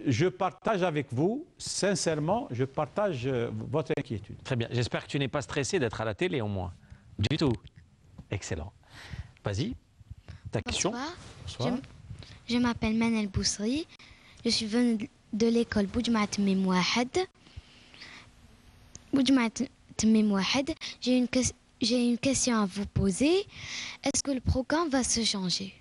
je partage avec vous, sincèrement, je partage votre inquiétude. Très bien. J'espère que tu n'es pas stressé d'être à la télé au moins. Du tout. Excellent. Vas-y, ta question. Bonsoir. Je m'appelle Manel Bousri. Je suis venue de l'école Boudjmaat Tmim Wahed. J'ai une question à vous poser. Est-ce que le programme va se changer?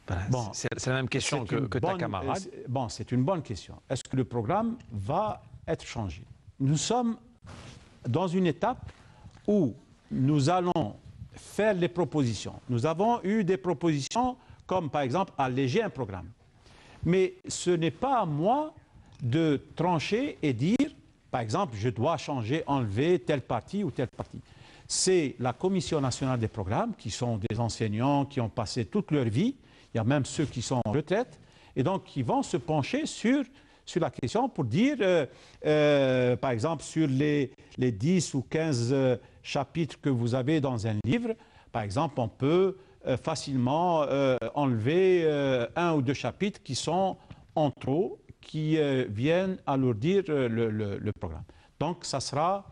Voilà, bon, c'est la même question que ta camarade. Bon, c'est une bonne question. Est-ce que le programme va être changé? Nous sommes dans une étape où nous allons faire les propositions. Nous avons eu des propositions comme, par exemple, alléger un programme. Mais ce n'est pas à moi de trancher et dire, par exemple, je dois changer, enlever telle partie ou telle partie. C'est la Commission nationale des programmes, qui sont des enseignants qui ont passé toute leur vie. Il y a même ceux qui sont en retraite, et donc qui vont se pencher sur la question pour dire, par exemple, sur les 10 ou 15 chapitres que vous avez dans un livre, par exemple, on peut facilement enlever un ou deux chapitres qui sont en trop, qui viennent alourdir le programme. Donc, ça sera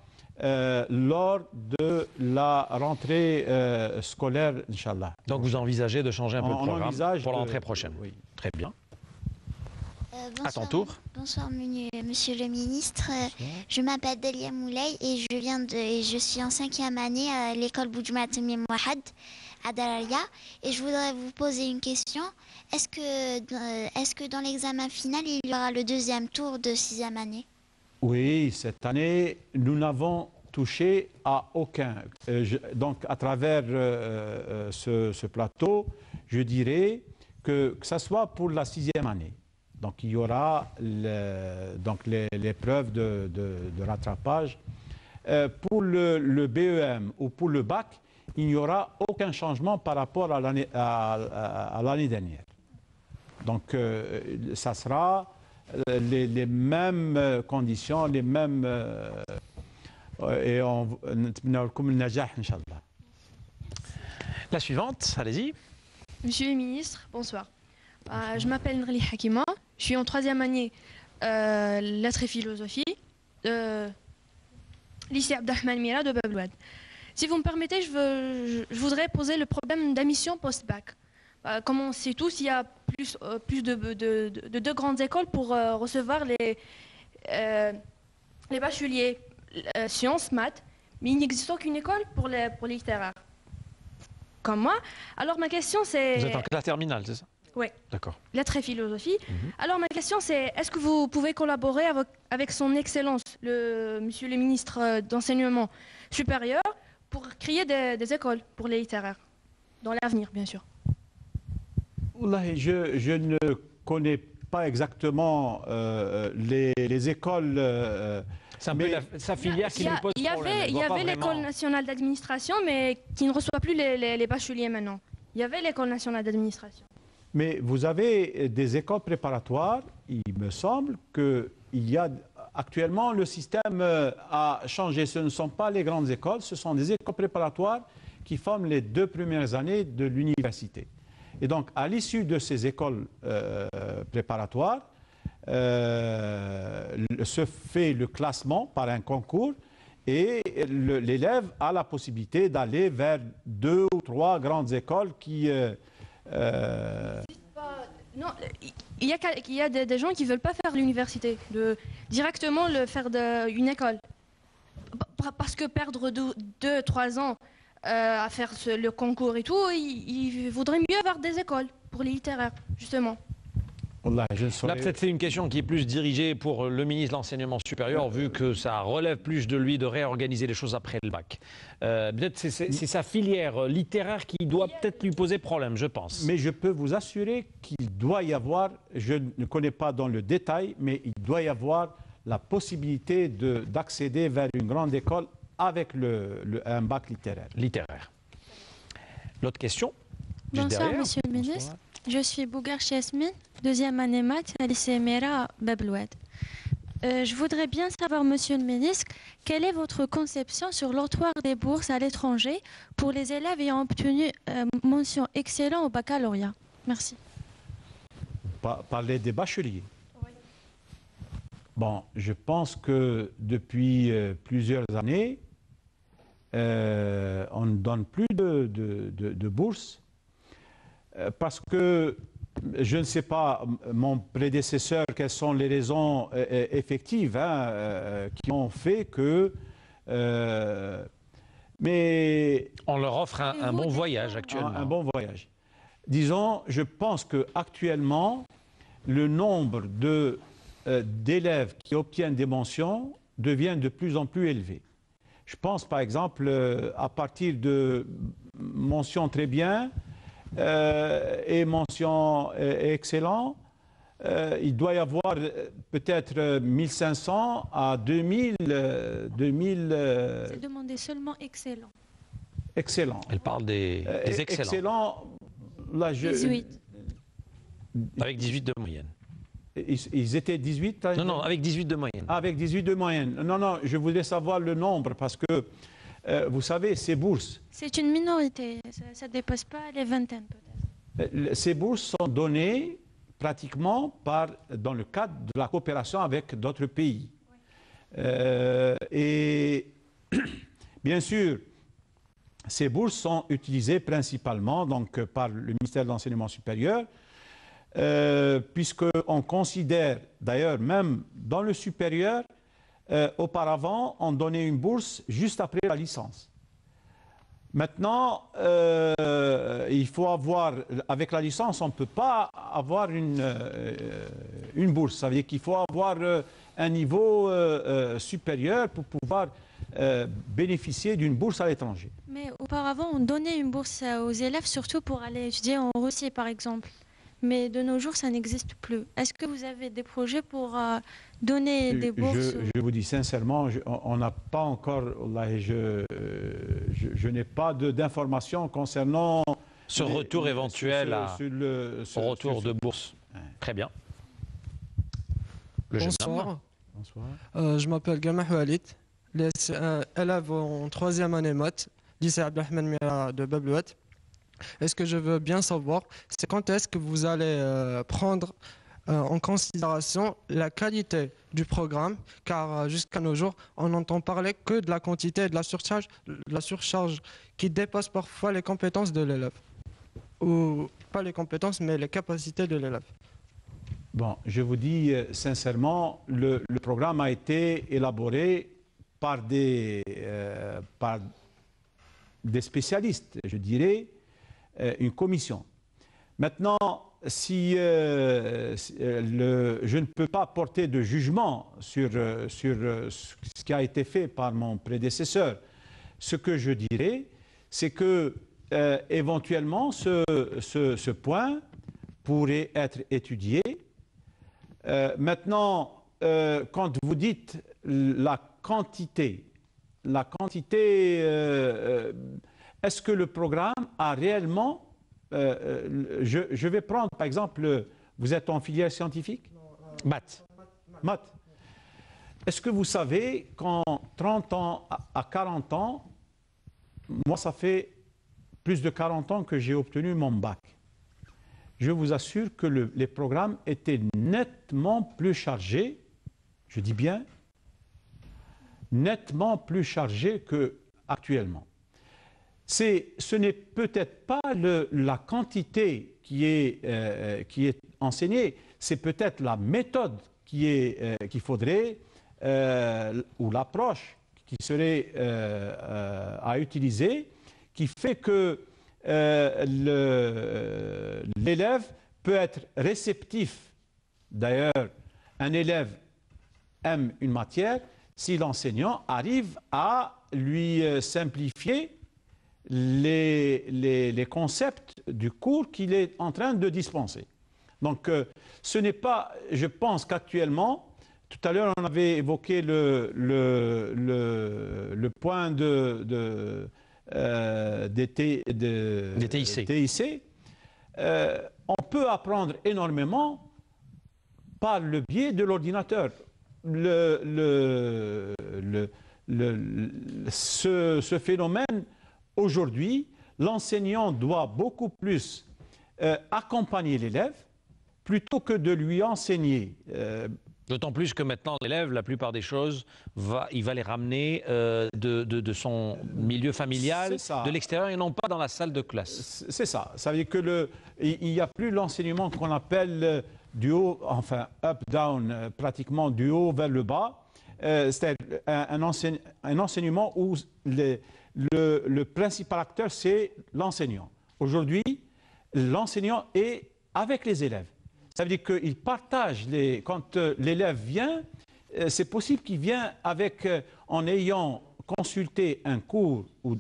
lors de la rentrée scolaire, Inch'Allah. Donc vous envisagez de changer un peu le programme pour la rentrée prochaine. Oui. Très bien. Bonsoir, à ton tour. Bonsoir, monsieur le ministre. Je m'appelle Delia Moulay et je suis en 5e année à l'école Boudjmaat Tmim Wahed à Dararia. Et je voudrais vous poser une question. Est-ce que dans l'examen final, il y aura le 2e tour de 6e année? Oui, cette année, nous n'avons touché à aucun. Donc, à travers ce plateau, je dirais que ce soit pour la 6e année. Donc, il y aura l'épreuve de rattrapage. Pour le BEM ou pour le bac, il n'y aura aucun changement par rapport à l'année dernière. Donc, ça sera les mêmes conditions, les mêmes... et on comme le najah, Inch'Allah. La suivante, allez-y. Monsieur le ministre, bonsoir. Je m'appelle Nrali Hakima, je suis en 3e année lettres et philosophie, lycée Abdelrahman Mira de Bab el-Oued. Si vous me permettez, je voudrais poser le problème d'admission post-bac. Comme on sait tous, il y a plus de 2 grandes écoles pour recevoir les bacheliers sciences, maths, mais il n'existe aucune école pour les littéraires. Comme moi. Alors ma question c'est... Vous êtes en classe terminale, c'est ça? Oui. D'accord. Lettres et philosophie. Alors ma question c'est, est-ce que vous pouvez collaborer avec son Excellence, Monsieur le ministre d'Enseignement supérieur, pour créer des écoles pour les littéraires, dans l'avenir bien sûr? Je ne connais pas exactement les écoles. C'est un peu sa filière qui nous pose problème. Il y avait l'école nationale d'administration, mais qui ne reçoit plus les bacheliers maintenant. Il y avait l'école nationale d'administration. Mais vous avez des écoles préparatoires. Il me semble qu'il y a actuellement le système a changé. Ce ne sont pas les grandes écoles, ce sont des écoles préparatoires qui forment les 2 premières années de l'université. Et donc, à l'issue de ces écoles préparatoires, se fait le classement par un concours et l'élève a la possibilité d'aller vers 2 ou 3 grandes écoles qui... Non, il y a des gens qui ne veulent pas faire l'université, directement faire une école. Parce que perdre 2-3 ans à faire le concours et tout, il vaudrait mieux avoir des écoles pour les littéraires, justement. Là, peut-être c'est une question qui est plus dirigée pour le ministre de l'Enseignement supérieur, vu que ça relève plus de lui de réorganiser les choses après le bac. Peut-être c'est sa filière littéraire qui doit peut-être lui poser problème, je pense. Mais je peux vous assurer qu'il doit y avoir, je ne connais pas dans le détail, mais il doit y avoir la possibilité d'accéder vers une grande école avec un bac littéraire. L'autre question? Bonsoir, monsieur le ministre. Bonsoir. Je suis Bougar Chesmine, deuxième année maths à lycée Mera Babloued. Je voudrais bien savoir, monsieur le ministre, quelle est votre conception sur l'octroi des bourses à l'étranger pour les élèves ayant obtenu mention excellent au baccalauréat? Merci. Parler des bacheliers. Oui. Bon, je pense que depuis plusieurs années, on ne donne plus de bourses. Parce que je ne sais pas, mon prédécesseur, quelles sont les raisons effectives qui ont fait que... mais on leur offre un bon voyage actuellement. Un bon voyage. Disons, je pense qu'actuellement, le nombre d'élèves qui obtiennent des mentions devient de plus en plus élevé. Je pense par exemple, à partir de mentions très bien, et mention excellent, il doit y avoir peut-être 1500 à 2000. C'est demandé seulement excellent. Excellent. Elle parle des excellents. Excellent, là, 18. Avec 18 de moyenne. Ils étaient 18? Non, avec 18 de moyenne. Avec 18 de moyenne. Non, je voulais savoir le nombre parce que vous savez, ces bourses... C'est une minorité, ça ne dépasse pas les vingtaines peut-être. Ces bourses sont données pratiquement dans le cadre de la coopération avec d'autres pays. Oui. Et bien sûr, ces bourses sont utilisées principalement donc, par le ministère de l'Enseignement supérieur, puisqu'on considère, d'ailleurs même dans le supérieur, auparavant, on donnait une bourse juste après la licence. Maintenant, il faut avoir, avec la licence, on ne peut pas avoir une bourse. Ça veut dire qu'il faut avoir un niveau supérieur pour pouvoir bénéficier d'une bourse à l'étranger. Mais auparavant, on donnait une bourse aux élèves, surtout pour aller étudier en Russie, par exemple. Mais de nos jours, ça n'existe plus. Est-ce que vous avez des projets pour donner des bourses? Je vous dis sincèrement, on n'a pas encore... je n'ai pas d'informations concernant... Ce retour éventuel au retour de bourse. Ouais. Très bien. Bonsoir. Je m'appelle Gamah Walid, élève en 3e année maths, lycée Abdelrahman Mira de Babloued. Et ce que je veux bien savoir, c'est quand est-ce que vous allez prendre en considération la qualité du programme, car jusqu'à nos jours, on n'entend parler que de la quantité et de la surcharge qui dépasse parfois les compétences de l'élève. Ou pas les compétences, mais les capacités de l'élève. Bon, je vous dis sincèrement, le programme a été élaboré par des spécialistes, je dirais, une commission. Maintenant, si je ne peux pas porter de jugement sur ce qui a été fait par mon prédécesseur, ce que je dirais, c'est que éventuellement ce point pourrait être étudié. Maintenant, quand vous dites la quantité, est-ce que le programme a réellement... je vais prendre, par exemple, vous êtes en filière scientifique? Maths. Maths. Est-ce que vous savez qu'en 30 ans à 40 ans, moi, ça fait plus de 40 ans que j'ai obtenu mon bac. Je vous assure que les programmes étaient nettement plus chargés, je dis bien, nettement plus chargés qu'actuellement. Ce n'est peut-être pas la quantité qui est enseignée, c'est peut-être la méthode qu'il faudrait, ou l'approche qui serait à utiliser, qui fait que l'élève peut être réceptif D'ailleurs, un élève aime une matière si l'enseignant arrive à lui simplifier les concepts du cours qu'il est en train de dispenser. Donc, ce n'est pas, je pense qu'actuellement, tout à l'heure, on avait évoqué le point des TIC. On peut apprendre énormément par le biais de l'ordinateur. Ce phénomène, aujourd'hui, l'enseignant doit beaucoup plus accompagner l'élève plutôt que de lui enseigner. D'autant plus que maintenant, l'élève, la plupart des choses, il va les ramener de son milieu familial, de l'extérieur, et non pas dans la salle de classe. C'est ça. Ça veut dire que il n'y a plus l'enseignement qu'on appelle du haut, enfin up-down, pratiquement du haut vers le bas. C'est un enseignement où le principal acteur, c'est l'enseignant. Aujourd'hui, l'enseignant est avec les élèves. Ça veut dire qu'il partage, quand l'élève vient, c'est possible qu'il vienne en ayant consulté un cours ou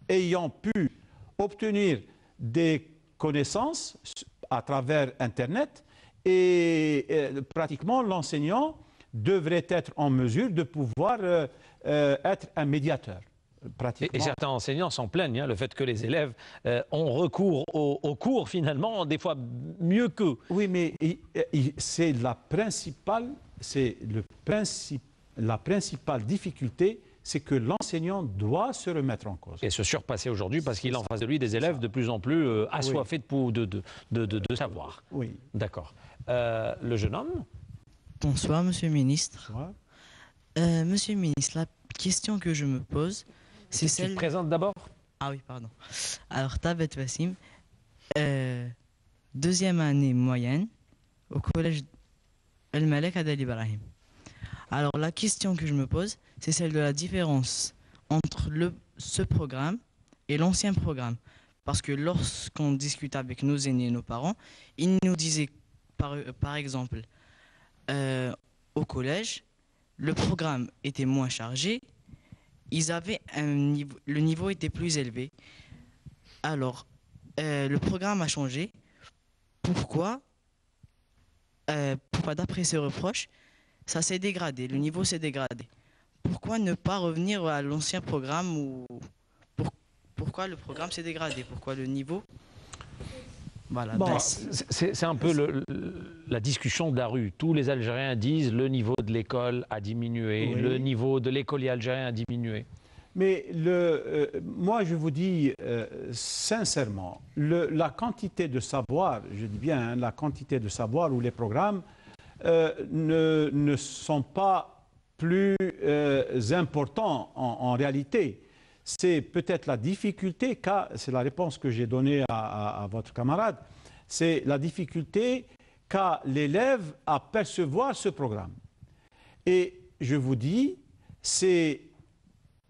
ayant pu obtenir des connaissances à travers Internet et pratiquement l'enseignant devrait être en mesure de pouvoir être un médiateur. Et certains enseignants s'en plaignent, le fait que les élèves ont recours aux cours finalement, des fois mieux qu'eux. Oui, mais c'est la principale difficulté, c'est que l'enseignant doit se remettre en cause. Et se surpasser aujourd'hui parce qu'il a en face de lui des élèves de plus en plus assoiffés de savoir. Oui. D'accord. Le jeune homme. Bonsoir, Monsieur le Ministre. Bonsoir. Monsieur le Ministre, la question que je me pose, c'est celle... Tu te présentes d'abord? Ah oui, pardon. Alors, Tabet Wassim, deuxième année moyenne au collège El Malek Adel Ibrahim. Alors, la question que je me pose, c'est celle de la différence entre ce programme et l'ancien programme. Parce que lorsqu'on discute avec nos aînés et nos parents, ils nous disaient, par exemple, au collège, le programme était moins chargé, le niveau était plus élevé. Alors, le programme a changé. Pourquoi d'après ces reproches, ça s'est dégradé, le niveau s'est dégradé. Pourquoi ne pas revenir à l'ancien programme ou pourquoi le programme s'est dégradé? Pourquoi le niveau... Voilà, bon, c'est un peu la discussion de la rue. Tous les Algériens disent le niveau de l'école a diminué, oui. Le niveau de l'écolier algérien a diminué. Mais moi, je vous dis sincèrement, la quantité de savoir, je dis bien la quantité de savoir ou les programmes ne sont pas plus importants en réalité. C'est peut-être la difficulté, c'est la réponse que j'ai donnée à votre camarade, c'est la difficulté qu'a l'élève à percevoir ce programme. Et je vous dis, c'est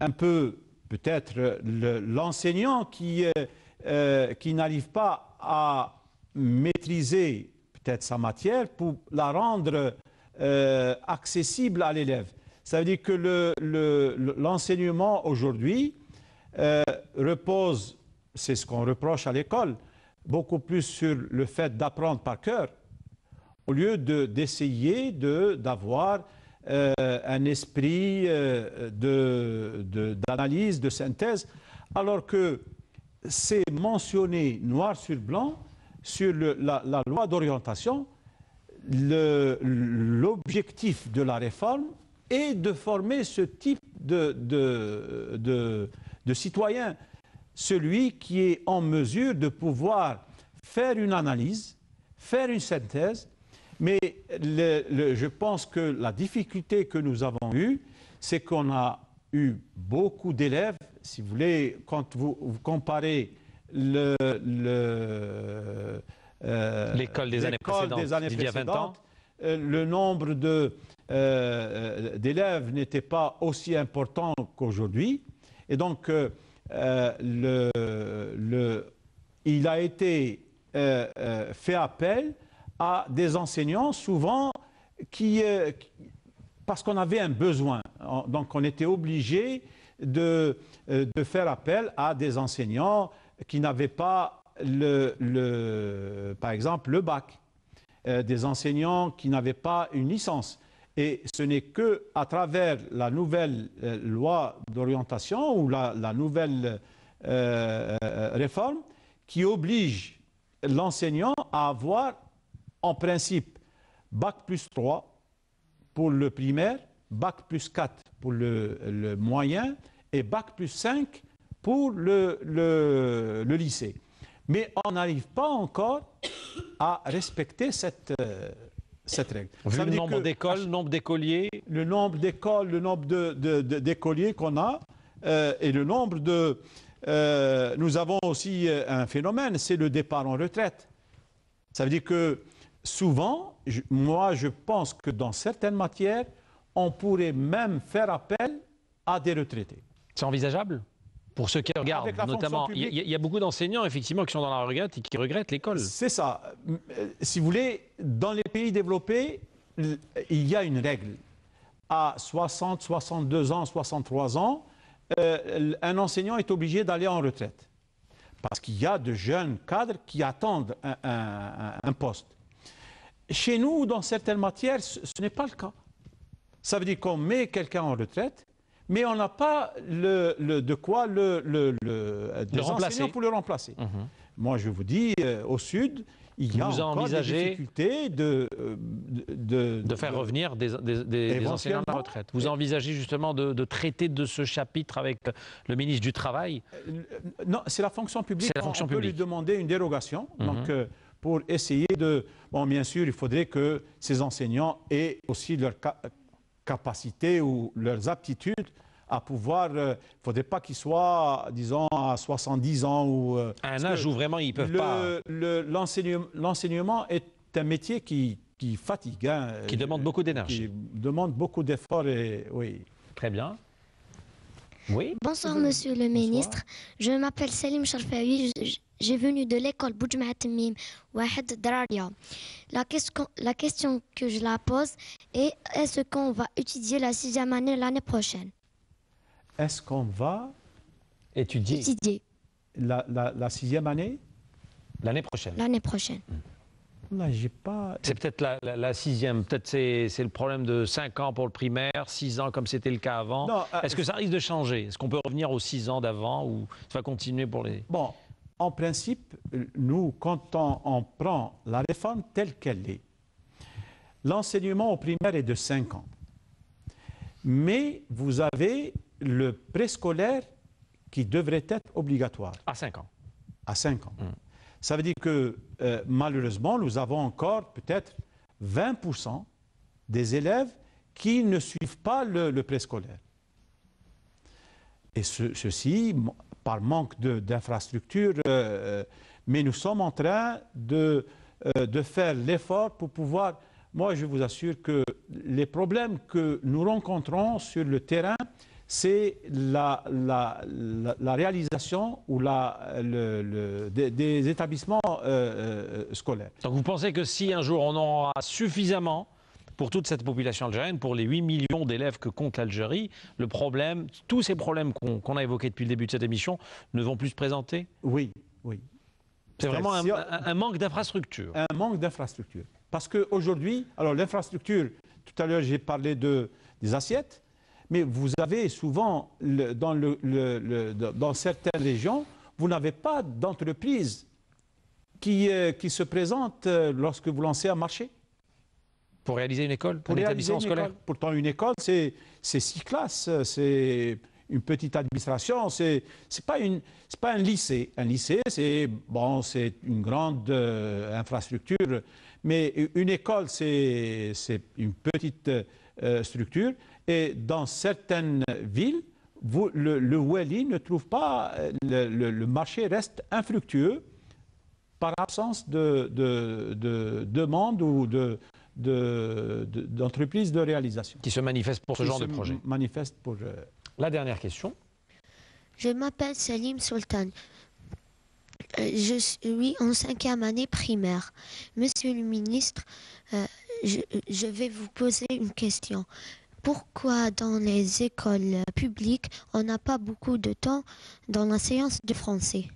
un peu peut-être l'enseignant qui n'arrive pas à maîtriser peut-être sa matière pour la rendre accessible à l'élève. Ça veut dire que l'enseignement aujourd'hui repose, c'est ce qu'on reproche à l'école, beaucoup plus sur le fait d'apprendre par cœur, au lieu d'essayer d'avoir un esprit d'analyse, de synthèse, alors que c'est mentionné noir sur blanc sur la loi d'orientation, l'objectif de la réforme est de former ce type de citoyen, celui qui est en mesure de pouvoir faire une analyse, faire une synthèse, mais je pense que la difficulté que nous avons eue, c'est qu'on a eu beaucoup d'élèves, si vous voulez, quand vous comparez l'école des années précédentes, le nombre d'élèves n'était pas aussi important qu'aujourd'hui. Et donc, il a été fait appel à des enseignants souvent parce qu'on avait un besoin. Donc on était obligé de faire appel à des enseignants qui n'avaient pas, par exemple, le bac, des enseignants qui n'avaient pas une licence. Et ce n'est qu'à travers la nouvelle loi d'orientation ou la nouvelle réforme qui oblige l'enseignant à avoir en principe bac plus 3 pour le primaire, bac plus 4 pour le moyen et bac plus 5 pour le lycée. Mais on n'arrive pas encore à respecter cette règle. Vu le nombre d'écoles, le nombre d'écoliers. Le nombre d'écoles, le nombre d'écoliers qu'on a et le nombre de... nous avons aussi un phénomène, c'est le départ en retraite. Ça veut dire que souvent, moi je pense que dans certaines matières, on pourrait même faire appel à des retraités. C'est envisageable? Pour ceux qui regardent, notamment, il y a beaucoup d'enseignants effectivement qui sont dans la regrette et qui regrettent l'école. C'est ça. Si vous voulez, dans les pays développés, il y a une règle. À 60, 62 ans, 63 ans, un enseignant est obligé d'aller en retraite. Parce qu'il y a de jeunes cadres qui attendent un poste. Chez nous, dans certaines matières, ce n'est pas le cas. Ça veut dire qu'on met quelqu'un en retraite, mais on n'a pas des enseignants pour le remplacer. Moi, je vous dis, au Sud, il y a encore des difficultés de faire revenir des enseignants à la retraite. Vous envisagez justement de traiter de ce chapitre avec le ministre du Travail? Non, c'est la fonction publique. On peut lui demander une dérogation. Donc, pour essayer de... Bon, bien sûr, il faudrait que ces enseignants aient aussi leur capacité ou leurs aptitudes à pouvoir... Il ne faudrait pas qu'ils soient, disons, à 70 ans ou... à un âge où vraiment ils ne peuvent pas... L'enseignement est un métier qui fatigue. Hein, qui demande beaucoup d'énergie. Qui demande beaucoup d'efforts et... Oui. Très bien. Oui. Bonsoir, monsieur le ministre. Je m'appelle Salim Charfaoui. J'ai venu de l'école Boudjma Tamim Wahed Draria. La question que je la pose est: est-ce qu'on va étudier la 6e année l'année prochaine? Est-ce qu'on va étudier la 6e année l'année prochaine? L'année prochaine. Là, j'ai pas... C'est peut-être la 6e, peut-être c'est le problème de 5 ans pour le primaire, 6 ans comme c'était le cas avant. Est-ce que ça risque de changer? Est-ce qu'on peut revenir aux 6 ans d'avant ou ça va continuer pour les... Bon, en principe, nous, quand on prend la réforme telle qu'elle est, l'enseignement au primaire est de 5 ans. Mais vous avez le préscolaire qui devrait être obligatoire. À 5 ans. À 5 ans. Ça veut dire que malheureusement, nous avons encore peut-être 20% des élèves qui ne suivent pas le préscolaire. Et ceci, par manque d'infrastructures, mais nous sommes en train de faire l'effort pour pouvoir... Moi, je vous assure que les problèmes que nous rencontrons sur le terrain, c'est la réalisation ou des établissements scolaires. Donc vous pensez que si un jour on en aura suffisamment pour toute cette population algérienne, pour les 8 millions d'élèves que compte l'Algérie, le problème, tous ces problèmes qu'on a évoqués depuis le début de cette émission ne vont plus se présenter? Oui, oui. C'est vraiment un manque d'infrastructure. Un manque d'infrastructure. Parce qu'aujourd'hui, alors l'infrastructure, tout à l'heure j'ai parlé des assiettes, mais vous avez souvent, dans certaines régions, vous n'avez pas d'entreprise qui se présente lorsque vous lancez un marché. Pour réaliser une école, pour un établissement scolaire. Pourtant, une école, c'est 6 classes, c'est une petite administration, c'est pas un lycée. Un lycée, c'est une grande infrastructure, mais une école, c'est une petite structure. Et dans certaines villes, le Wali ne trouve pas, le marché reste infructueux par absence de demande ou d'entreprises de réalisation. Qui se manifestent pour ce genre de projet. Manifeste pour... La dernière question. Je m'appelle Salim Sultan. Je suis en 5e année primaire. Monsieur le ministre, je vais vous poser une question. Pourquoi dans les écoles publiques, on n'a pas beaucoup de temps dans la séance de français?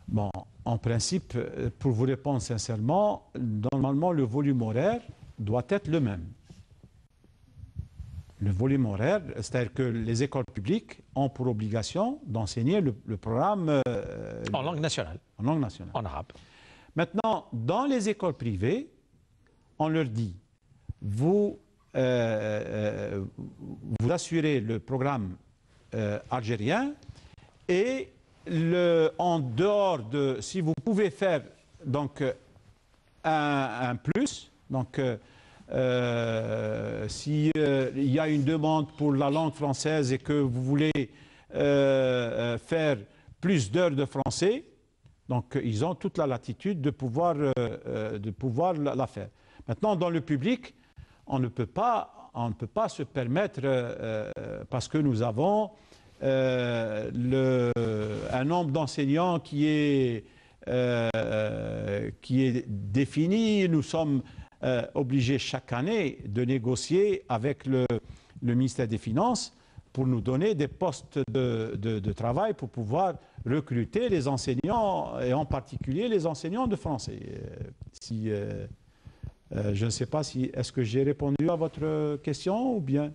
Bon, en principe, pour vous répondre sincèrement, normalement, le volume horaire doit être le même. Le volume horaire, c'est-à-dire que les écoles publiques ont pour obligation d'enseigner le programme... en langue nationale. En langue nationale. En arabe. Maintenant, dans les écoles privées, on leur dit, vous assurez le programme algérien et en dehors de... Si vous pouvez faire donc, un plus, donc... s'il y a une demande pour la langue française et que vous voulez faire plus d'heures de français, donc ils ont toute la latitude de pouvoir la faire. Maintenant, dans le public, on ne peut pas se permettre, parce que nous avons un nombre d'enseignants qui est défini. Nous sommes obligés chaque année de négocier avec le ministère des Finances pour nous donner des postes de travail pour pouvoir recruter les enseignants, et en particulier les enseignants de français. Je ne sais pas si... Est-ce que j'ai répondu à votre question ou bien...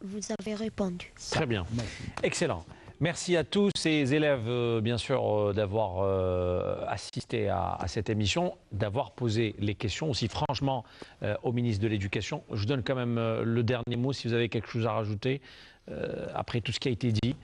Vous avez répondu. Très bien. Merci. Excellent. Merci à tous ces élèves, bien sûr, d'avoir assisté à cette émission, d'avoir posé les questions aussi franchement au ministre de l'Éducation. Je donne quand même le dernier mot, si vous avez quelque chose à rajouter, après tout ce qui a été dit.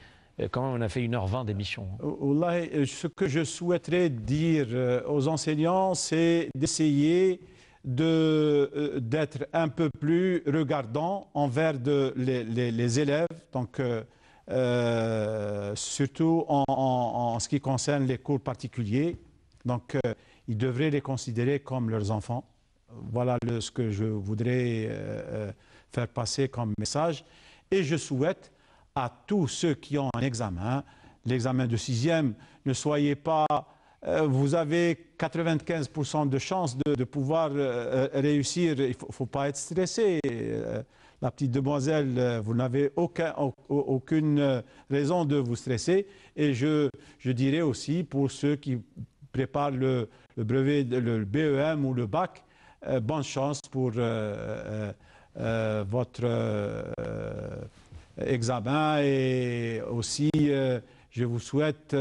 Quand même, on a fait 1h20 d'émission. Ce que je souhaiterais dire aux enseignants, c'est d'essayer d'être un peu plus regardants envers les élèves. Donc, surtout en ce qui concerne les cours particuliers. Donc, ils devraient les considérer comme leurs enfants. Voilà ce que je voudrais faire passer comme message. Et je souhaite à tous ceux qui ont un examen, l'examen de 6e, ne soyez pas... vous avez 95% de chances de pouvoir réussir. Il ne faut pas être stressé. La petite demoiselle, vous n'avez aucune raison de vous stresser. Et je dirais aussi pour ceux qui préparent le brevet, le BEM ou le bac, bonne chance pour votre examen. Et aussi, je vous souhaite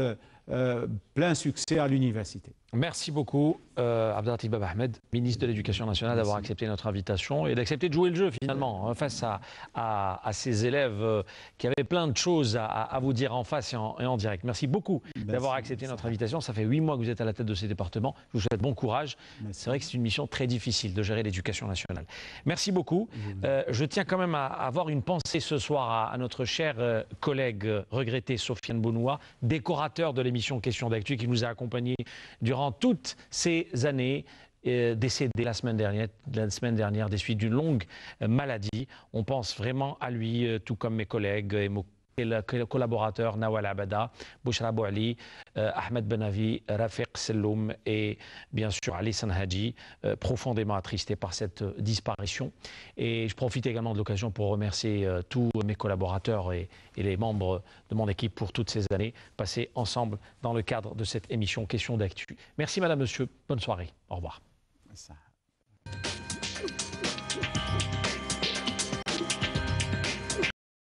plein succès à l'université. Merci beaucoup, Abdellatif Baba Ahmed, ministre de l'Éducation nationale, d'avoir accepté notre invitation et d'accepter de jouer le jeu finalement face à ces élèves qui avaient plein de choses à vous dire en face et en direct. Merci beaucoup d'avoir accepté notre invitation. Ça fait 8 mois que vous êtes à la tête de ces départements. Je vous souhaite bon courage. C'est vrai que c'est une mission très difficile de gérer l'éducation nationale. Merci beaucoup. Je tiens quand même à avoir une pensée ce soir à notre cher collègue regretté Sofiane Bounoua, décorateur de l'émission Questions d'actu, qui nous a accompagnés durant toutes ces années, décédé la semaine dernière des suites d'une longue maladie. On pense vraiment à lui, tout comme mes collègues et mes collaborateurs Nawal Abada, Bouchra Bouali, Ahmed Benavi, Rafiq Selloum et bien sûr Ali Sanhaji, profondément attristés par cette disparition. Et je profite également de l'occasion pour remercier tous mes collaborateurs et les membres de mon équipe pour toutes ces années passées ensemble dans le cadre de cette émission Questions d'actu. Merci madame, monsieur, bonne soirée, au revoir.